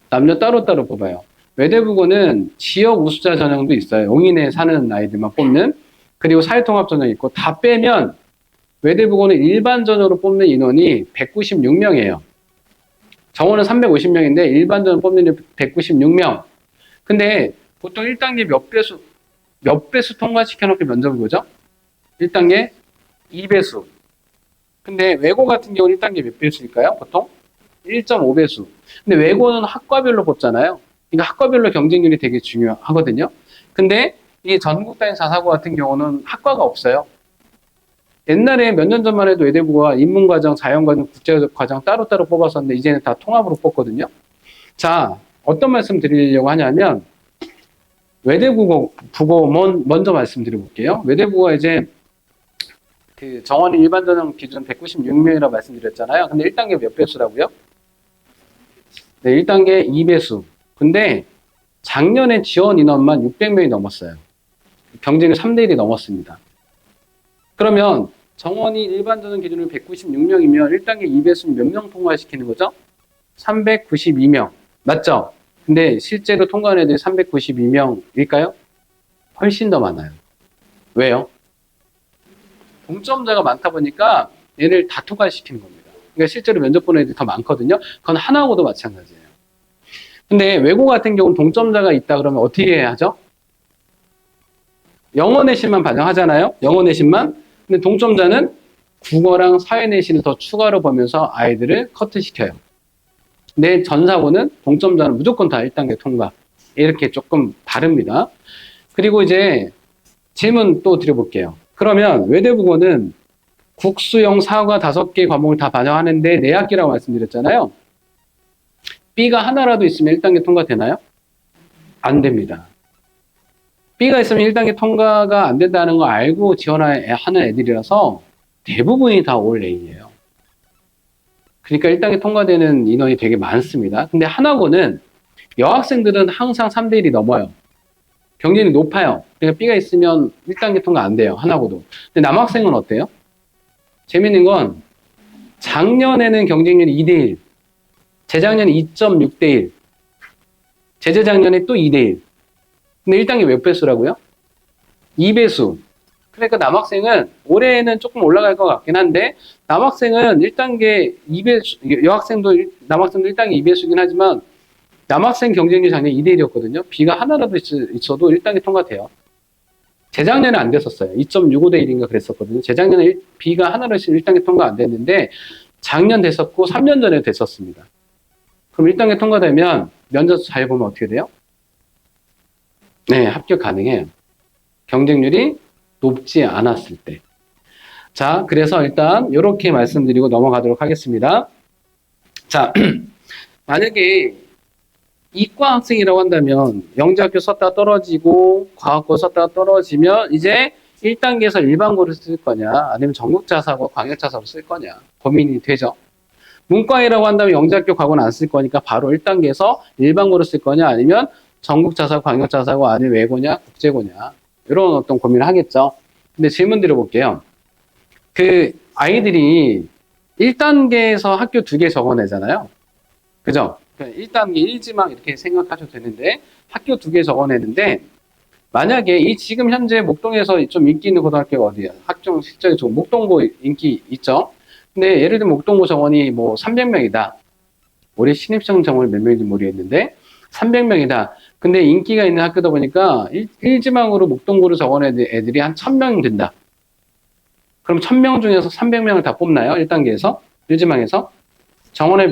남녀 따로따로 뽑아요. 외대부고는 지역 우수자 전형도 있어요. 용인에 사는 아이들만 뽑는. 그리고 사회통합 전형이 있고 다 빼면 외대부고는 일반 전형으로 뽑는 인원이 196명이에요. 정원은 350명인데 일반 전형 뽑는 인원이 196명. 근데 보통 1단계 몇 배수 통과시켜놓고 면접을 보죠? 1단계 2배수. 근데 외고 같은 경우는 1단계 몇 배수일까요? 보통? 1.5배수. 근데 외고는 학과별로 뽑잖아요. 그러니까 학과별로 경쟁률이 되게 중요하거든요. 근데 이 전국 단위 자사고 같은 경우는 학과가 없어요. 옛날에 몇 년 전만 해도 외대부가 인문과정, 자연과정, 국제과정 따로따로 뽑았었는데 이제는 다 통합으로 뽑거든요. 자, 어떤 말씀 드리려고 하냐면 외대부고 먼저 말씀드려볼게요. 외대부가 이제 그 정원이 일반 전형 기준 196명이라고 말씀드렸잖아요. 근데 1단계 몇 배수라고요? 네, 1단계 2배수. 근데 작년에 지원 인원만 600명이 넘었어요. 경쟁률 3대 1이 넘었습니다. 그러면 정원이 일반 전형 기준으로 196명이면 1단계 2배수는 몇 명 통과시키는 거죠? 392명. 맞죠? 근데 실제로 통과한 애들이 392명일까요? 훨씬 더 많아요. 왜요? 동점자가 많다 보니까 얘를 다 통과시키는 겁니다. 그러니까 실제로 면접 보는 애들이 더 많거든요. 그건 하나하고도 마찬가지예요. 근데 외고 같은 경우는 동점자가 있다 그러면 어떻게 해야 하죠? 영어 내신만 반영하잖아요. 영어 내신만. 근데 동점자는 국어랑 사회 내신을 더 추가로 보면서 아이들을 커트시켜요. 근데 전사고는 동점자는 무조건 다 1단계 통과. 이렇게 조금 다릅니다. 그리고 이제 질문 또 드려볼게요. 그러면 외대부고는 국수형 4과 5개 과목을 다 반영하는데 4학기라고 말씀드렸잖아요. B가 하나라도 있으면 1단계 통과 되나요? 안 됩니다. B가 있으면 1단계 통과가 안 된다는 거 알고 지원하는 애들이라서 대부분이 다 올 A예요. 그러니까 1단계 통과되는 인원이 되게 많습니다. 근데 하나고는 여학생들은 항상 3대 1이 넘어요. 경쟁률이 높아요. 그러니까 B가 있으면 1단계 통과 안 돼요. 하나고도. 근데 남학생은 어때요? 재밌는 건 작년에는 경쟁률이 2대 1, 재작년에 2.6대 1, 재재작년에 또 2대 1. 근데 1단계 몇 배수라고요? 2배수. 그러니까 남학생은 올해는 조금 올라갈 것 같긴 한데 남학생은 1단계 2배수, 남학생도 1단계 2배수긴 하지만 남학생 경쟁률 작년 2대 1이었거든요. B가 하나라도 있어도 1단계 통과돼요. 재작년에 안 됐었어요. 2.65대 1인가 그랬었거든요. 재작년에 B가 하나로 1단계 통과 안 됐는데 작년 됐었고 3년 전에 됐었습니다. 그럼 1단계 통과되면 면접 잘 보면 어떻게 돼요? 네, 합격 가능해요. 경쟁률이 높지 않았을 때. 자, 그래서 일단 이렇게 말씀드리고 넘어가도록 하겠습니다. 자, 만약에 이과 학생이라고 한다면 영재학교 썼다가 떨어지고 과학고 썼다가 떨어지면 이제 1단계에서 일반고를 쓸 거냐 아니면 전국자사고 광역자사고 쓸 거냐 고민이 되죠. 문과이라고 한다면 영재학교 과고는 안 쓸 거니까 바로 1단계에서 일반고를 쓸 거냐 아니면 전국자사고 광역자사고 아니면 외고냐 국제고냐 이런 어떤 고민을 하겠죠. 근데 질문 드려볼게요. 그 아이들이 1단계에서 학교 2개 적어내잖아요. 그죠? 1단계 1지망 이렇게 생각하셔도 되는데 학교 2개 적어내는데 만약에 이 지금 현재 목동에서 좀 인기 있는 고등학교가 어디야? 학종 실적이 좋은 목동고 인기 있죠? 근데 예를 들면 목동고 정원이 뭐 300명이다. 올해 신입생 정원이 몇 명인지 모르겠는데 300명이다. 근데 인기가 있는 학교다 보니까 1지망으로 목동고를 적어낸 애들이 한 1000명 된다. 그럼 1000명 중에서 300명을 다 뽑나요? 1단계에서? 1지망에서? 정원의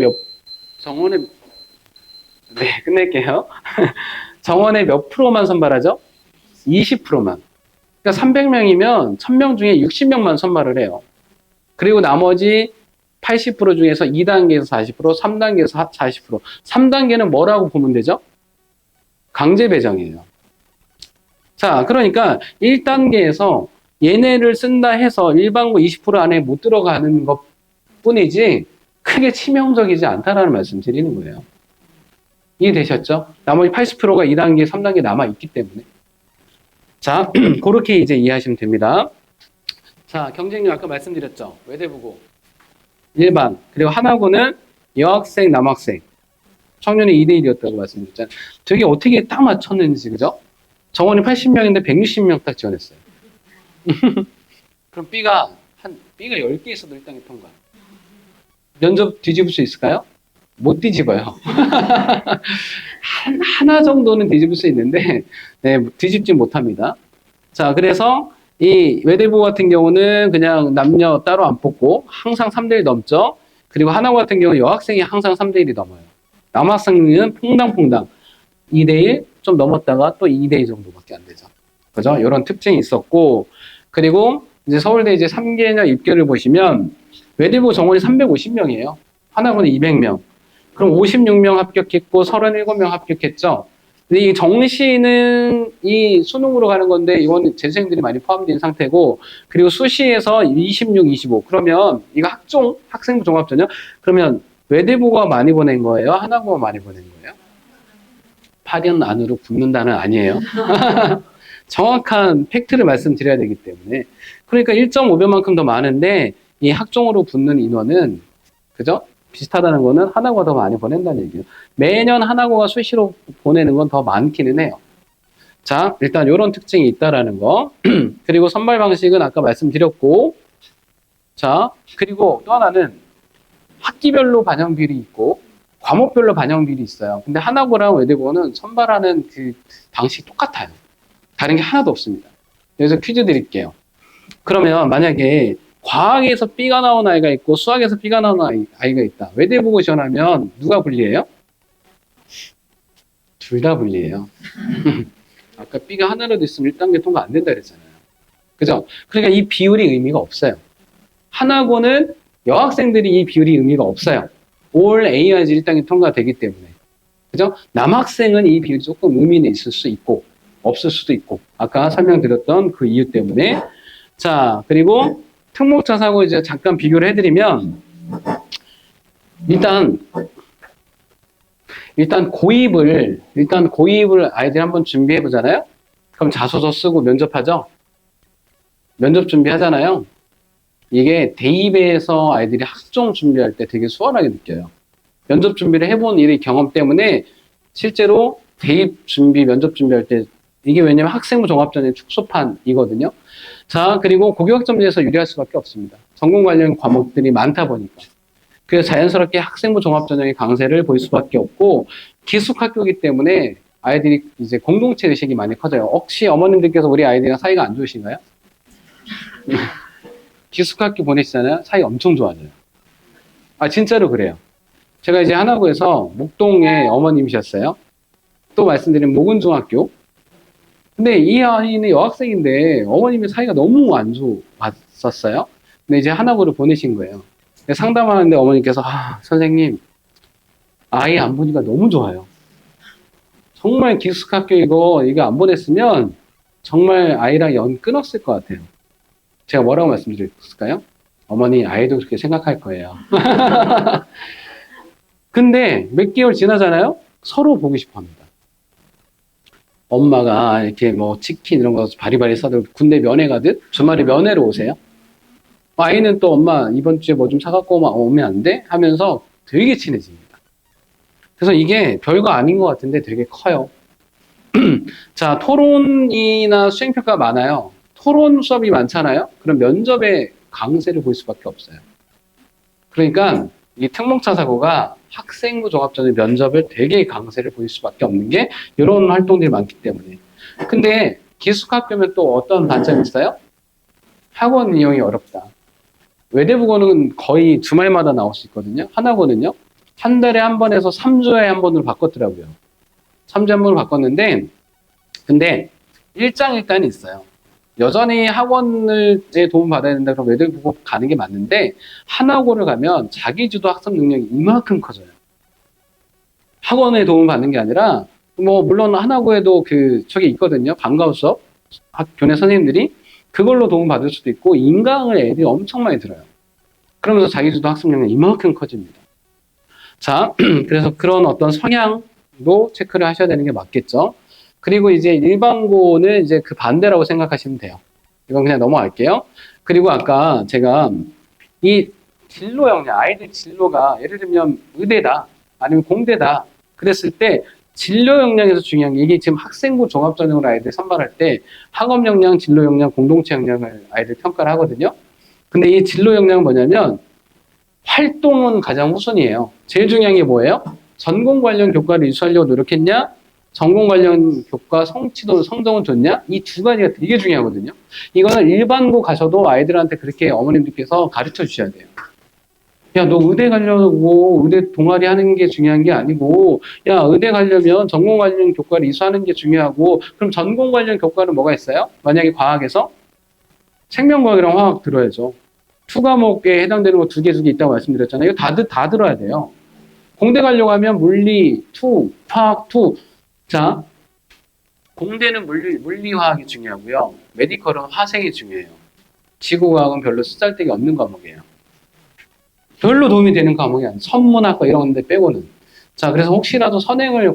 네, 끝낼게요. 정원의 몇 프로만 선발하죠? 20%만. 그러니까 300명이면 1000명 중에 60명만 선발을 해요. 그리고 나머지 80% 중에서 2단계에서 40%, 3단계에서 40%. 3단계는 뭐라고 보면 되죠? 강제 배정이에요. 자, 그러니까 1단계에서 얘네를 쓴다 해서 일반고 20% 안에 못 들어가는 것 뿐이지 크게 치명적이지 않다라는 말씀 드리는 거예요. 이해되셨죠? 나머지 80%가 2단계, 3단계 남아있기 때문에. 자, 그렇게 이제 이해하시면 됩니다. 자, 경쟁률 아까 말씀드렸죠? 외대부고, 일반, 그리고 하나고는 여학생, 남학생. 청년이 2대 1이었다고 말씀드렸잖아요. 되게 어떻게 딱 맞췄는지, 그죠? 정원이 80명인데 160명 딱 지원했어요. 그럼 B가 10개 있어도 1단계 통과. 면접 뒤집을 수 있을까요? 못 뒤집어요. 하나 정도는 뒤집을 수 있는데, 네, 뒤집지 못합니다. 자, 그래서 이 외대부 같은 경우는 그냥 남녀 따로 안 뽑고 항상 3대1 넘죠. 그리고 하나고 같은 경우는 여학생이 항상 3대1이 넘어요. 남학생은 퐁당퐁당 2대1 좀 넘었다가 또 2대2 정도밖에 안 되죠. 그죠? 이런 특징이 있었고, 그리고 이제 서울대 이제 3개년 입결을 보시면 외대부 정원이 350명이에요. 하나고는 200명. 그럼 56명 합격했고 37명 합격했죠. 근데 이 정시는 이 수능으로 가는 건데 이거는 재수생들이 많이 포함된 상태고 그리고 수시에서 26, 25 그러면 이거 학생부 종합전형 그러면 외대부가 많이 보낸 거예요? 하나고가 많이 보낸 거예요? 8년 안으로 붙는다는 아니에요. 정확한 팩트를 말씀드려야 되기 때문에 그러니까 1.5배만큼 더 많은데 이 학종으로 붙는 인원은 그죠? 비슷하다는 거는 하나고가 더 많이 보낸다는 얘기예요. 매년 하나고가 수시로 보내는 건 더 많기는 해요. 자, 일단 이런 특징이 있다라는 거. 그리고 선발 방식은 아까 말씀드렸고, 자, 그리고 또 하나는 학기별로 반영 비율이 있고, 과목별로 반영 비율이 있어요. 근데 하나고랑 외대고는 선발하는 그 방식이 똑같아요. 다른 게 하나도 없습니다. 여기서 퀴즈 드릴게요. 그러면 만약에 과학에서 B가 나온 아이가 있고 수학에서 B가 나온 아이가 있다. 외대보고 지원하면 누가 불리해요? 둘 다 불리해요. 아까 B가 하나라도 있으면 1단계 통과 안 된다 그랬잖아요. 그죠? 그러니까 이 비율이 의미가 없어요. 하나고는 여학생들이 이 비율이 의미가 없어요. 올 A야지 1단계 통과되기 때문에. 그죠? 남학생은 이 비율이 조금 의미는 있을 수 있고 없을 수도 있고 아까 설명드렸던 그 이유 때문에 자, 그리고 특목자사고 이제 잠깐 비교를 해드리면 일단 일단 고입을 아이들이 한번 준비해 보잖아요. 그럼 자소서 쓰고 면접하죠. 면접 준비하잖아요. 이게 대입에서 아이들이 학종 준비할 때 되게 수월하게 느껴요. 면접 준비를 해본 일의 경험 때문에 실제로 대입 준비, 면접 준비할 때 이게 왜냐면 학생부 종합전형 축소판이거든요. 자, 그리고 고교학점제에서 유리할 수밖에 없습니다. 전공 관련 과목들이 많다 보니까. 그래서 자연스럽게 학생부 종합전형의 강세를 보일 수밖에 없고 기숙학교이기 때문에 아이들이 이제 공동체 의식이 많이 커져요. 혹시 어머님들께서 우리 아이들이랑 사이가 안 좋으신가요? 기숙학교 보내시잖아요. 사이 엄청 좋아져요. 아, 진짜로 그래요. 제가 이제 하나고에서 목동에 어머님이셨어요. 또 말씀드린 목은중학교. 근데 이 아이는 여학생인데 어머님의 사이가 너무 안 좋았었어요. 근데 이제 하나고를 보내신 거예요. 상담하는데 어머니께서 선생님 아이 안 보니까 너무 좋아요. 정말 기숙학교 이거 안 보냈으면 정말 아이랑 연 끊었을 것 같아요. 제가 뭐라고 말씀드렸을까요? 어머니 아이도 그렇게 생각할 거예요. 근데 몇 개월 지나잖아요. 서로 보고 싶어 합니다. 엄마가 이렇게 뭐 치킨 이런 거 바리바리 싸들고 군대 면회 가듯 주말에 면회로 오세요. 아이는 또 엄마 이번 주에 뭐 좀 사갖고 오면 안 돼? 하면서 되게 친해집니다. 그래서 이게 별거 아닌 것 같은데 되게 커요. 자, 토론이나 수행평가가 많아요. 토론 수업이 많잖아요. 그럼 면접에 강세를 볼 수밖에 없어요. 그러니까 이 특목차 사고가 학생부 종합전형 면접을 되게 강세를 보일 수밖에 없는 게 이런 활동들이 많기 때문에. 근데 기숙학교면 또 어떤 단점이 있어요? 학원 이용이 어렵다. 외대부고는 거의 주말마다 나올 수 있거든요. 하나고는요. 한 달에 한 번에서 3주에 한 번으로 바꿨더라고요. 3주에 한 번으로 바꿨는데 근데 일장일단이 있어요. 여전히 학원에 도움 받아야 된다 그러면 외대부고 가는 게 맞는데 하나고를 가면 자기주도 학습 능력이 이만큼 커져요. 학원에 도움 받는 게 아니라 뭐 물론 하나고에도 저게 있거든요. 방과후 수업 교내 선생님들이 그걸로 도움 받을 수도 있고 인강을 애들이 엄청 많이 들어요. 그러면서 자기주도 학습 능력이 이만큼 커집니다. 자, 그래서 그런 어떤 성향도 체크를 하셔야 되는 게 맞겠죠. 그리고 이제 일반고는 이제 그 반대라고 생각하시면 돼요. 이건 그냥 넘어갈게요. 그리고 아까 제가 이 진로 역량, 아이들 진로가 예를 들면 의대다, 아니면 공대다 그랬을 때 진로 역량에서 중요한 게 이게 지금 학생부 종합전형으로 아이들 선발할 때 학업 역량, 진로 역량, 공동체 역량을 아이들 평가를 하거든요. 근데 이 진로 역량은 뭐냐면 활동은 가장 우선이에요. 제일 중요한 게 뭐예요? 전공 관련 교과를 이수하려고 노력했냐? 전공 관련 교과 성취도, 성적은 좋냐? 이 두 가지가 되게 중요하거든요. 이거는 일반고 가셔도 아이들한테 그렇게 어머님들께서 가르쳐 주셔야 돼요. 야, 너 의대 가려고 의대 동아리 하는 게 중요한 게 아니고, 야, 의대 가려면 전공 관련 교과를 이수하는 게 중요하고, 그럼 전공 관련 교과는 뭐가 있어요? 만약에 과학에서 생명과학이랑 화학 들어야죠. 2과목에 해당되는 거 2개 있다고 말씀드렸잖아요. 이거 다 들어야 돼요. 공대 가려고 하면 물리 2, 화학 2. 자, 공대는 물리화학이 중요하고요. 메디컬은 화생이 중요해요. 지구과학은 별로 쓰잘데기 없는 과목이에요. 별로 도움이 되는 과목이 아니에요. 선문학과 이런 데 빼고는. 자, 그래서 혹시라도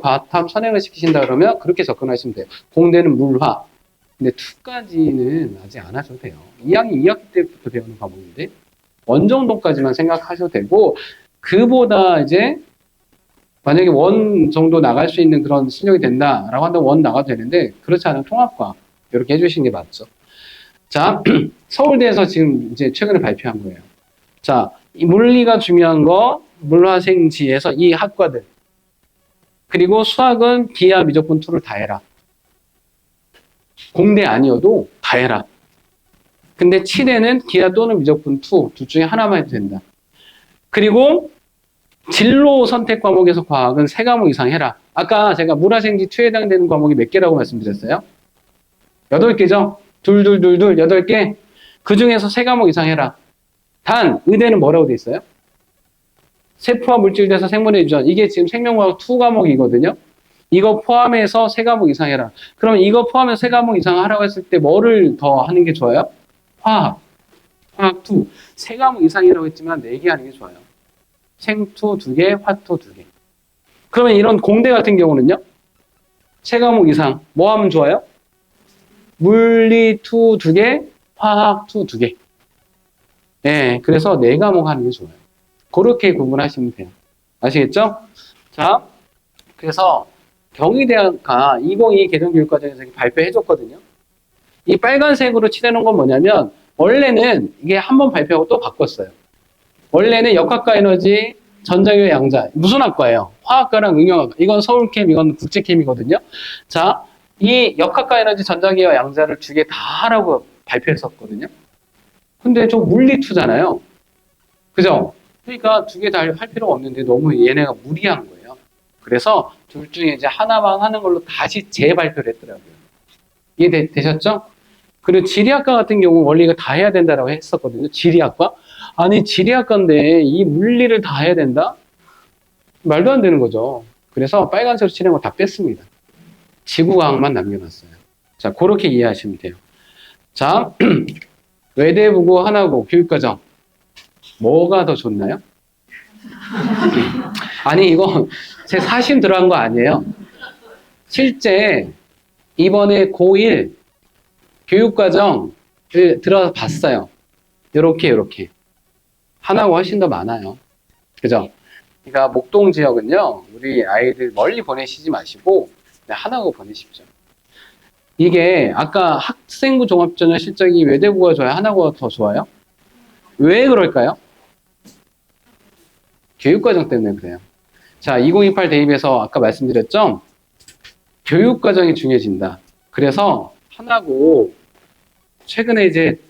과탐 선행을 시키신다 그러면 그렇게 접근하시면 돼요. 공대는 물화. 근데 2까지는 아직 안 하셔도 돼요. 2학기 때부터 배우는 과목인데 원 정도까지만 생각하셔도 되고 그보다 이제 만약에 원 정도 나갈 수 있는 그런 실력이 된다라고 한다면 원 나가도 되는데 그렇지 않으면 통합과 이렇게 해주시는 게 맞죠. 자, 서울대에서 지금 이제 최근에 발표한 거예요. 자, 이 물리가 중요한 거 물화생지에서 이 학과들 그리고 수학은 기하 미적분 2를 다 해라. 공대 아니어도 다 해라. 근데 치대는 기하 또는 미적분 2, 둘 중에 하나만 해도 된다. 그리고 진로 선택 과목에서 과학은 3과목 이상 해라. 아까 제가 물화생지 2에 해당되는 과목이 몇 개라고 말씀드렸어요? 8개죠? 둘, 8개. 그 중에서 3과목 이상 해라. 단, 의대는 뭐라고 돼 있어요? 세포와 물질대사 생물의 유전. 이게 지금 생명과학 2과목이거든요. 이거 포함해서 3과목 이상 해라. 그러면 이거 포함해서 3과목 이상 하라고 했을 때 뭐를 더 하는 게 좋아요? 화학 2. 3과목 이상이라고 했지만 4개 하는 게 좋아요. 생2 2개, 화2 2개. 그러면 이런 공대 같은 경우는요? 세 과목 이상 뭐 하면 좋아요? 물리 투 2개, 화학 투 2개. 네, 그래서 네 과목 하는 게 좋아요. 그렇게 구분하시면 돼요. 아시겠죠? 자, 그래서 경희대학가 2022 개정교육과정에서 발표해줬거든요. 이 빨간색으로 칠해놓은 건 뭐냐면 원래는 이게 한 번 발표하고 또 바꿨어요. 원래는 역학과 에너지, 전자기화 양자. 무슨 학과예요? 화학과랑 응용학과. 이건 서울캠, 이건 국제캠이거든요. 자, 이 역학과 에너지, 전자기화 양자를 두 개 다 하라고 발표했었거든요. 근데 저 물리2잖아요. 그죠? 그러니까 두 개 다 할 필요가 없는데 너무 얘네가 무리한 거예요. 그래서 둘 중에 이제 하나만 하는 걸로 다시 재발표를 했더라고요. 이해되셨죠? 그리고 지리학과 같은 경우 원래 이거 다 해야 된다라고 했었거든요. 지리학과. 아니, 지리학과인데 이 물리를 다 해야 된다? 말도 안 되는 거죠. 그래서 빨간색으로 칠한 거 다 뺐습니다. 지구과학만 남겨놨어요. 자, 그렇게 이해하시면 돼요. 자, 외대부고 하나고 교육과정. 뭐가 더 좋나요? 아니, 이거 제 사심 들어간 거 아니에요. 실제 이번에 고1 교육과정을 들어서 봤어요. 요렇게. 하나고 훨씬 더 많아요. 그죠? 그러니까 목동 지역은요, 우리 아이들 멀리 보내시지 마시고, 하나고 보내십시오. 이게 아까 학생부 종합전형 실적이 외대부가 좋아요? 하나고가 더 좋아요? 왜 그럴까요? 교육과정 때문에 그래요. 자, 2028 대입에서 아까 말씀드렸죠? 교육과정이 중요해진다. 그래서 하나고, 최근에 이제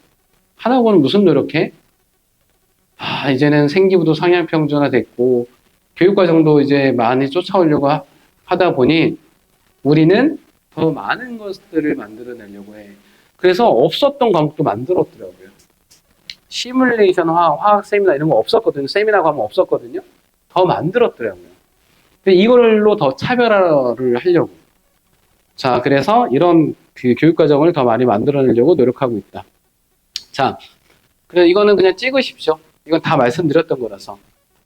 하나고는 무슨 노력해? 이제는 생기부도 상향 평준화 됐고, 교육과정도 이제 많이 쫓아오려고 하다 보니, 우리는 더 많은 것들을 만들어내려고 해. 그래서 없었던 과목도 만들었더라고요. 시뮬레이션 화학 세미나 이런 거 없었거든요. 세미나 과목 없었거든요. 더 만들었더라고요. 이걸로 더 차별화를 하려고. 자, 그래서 이런 그 교육과정을 더 많이 만들어내려고 노력하고 있다. 자, 그래서 이거는 그냥 찍으십시오. 이건 다 말씀드렸던 거라서.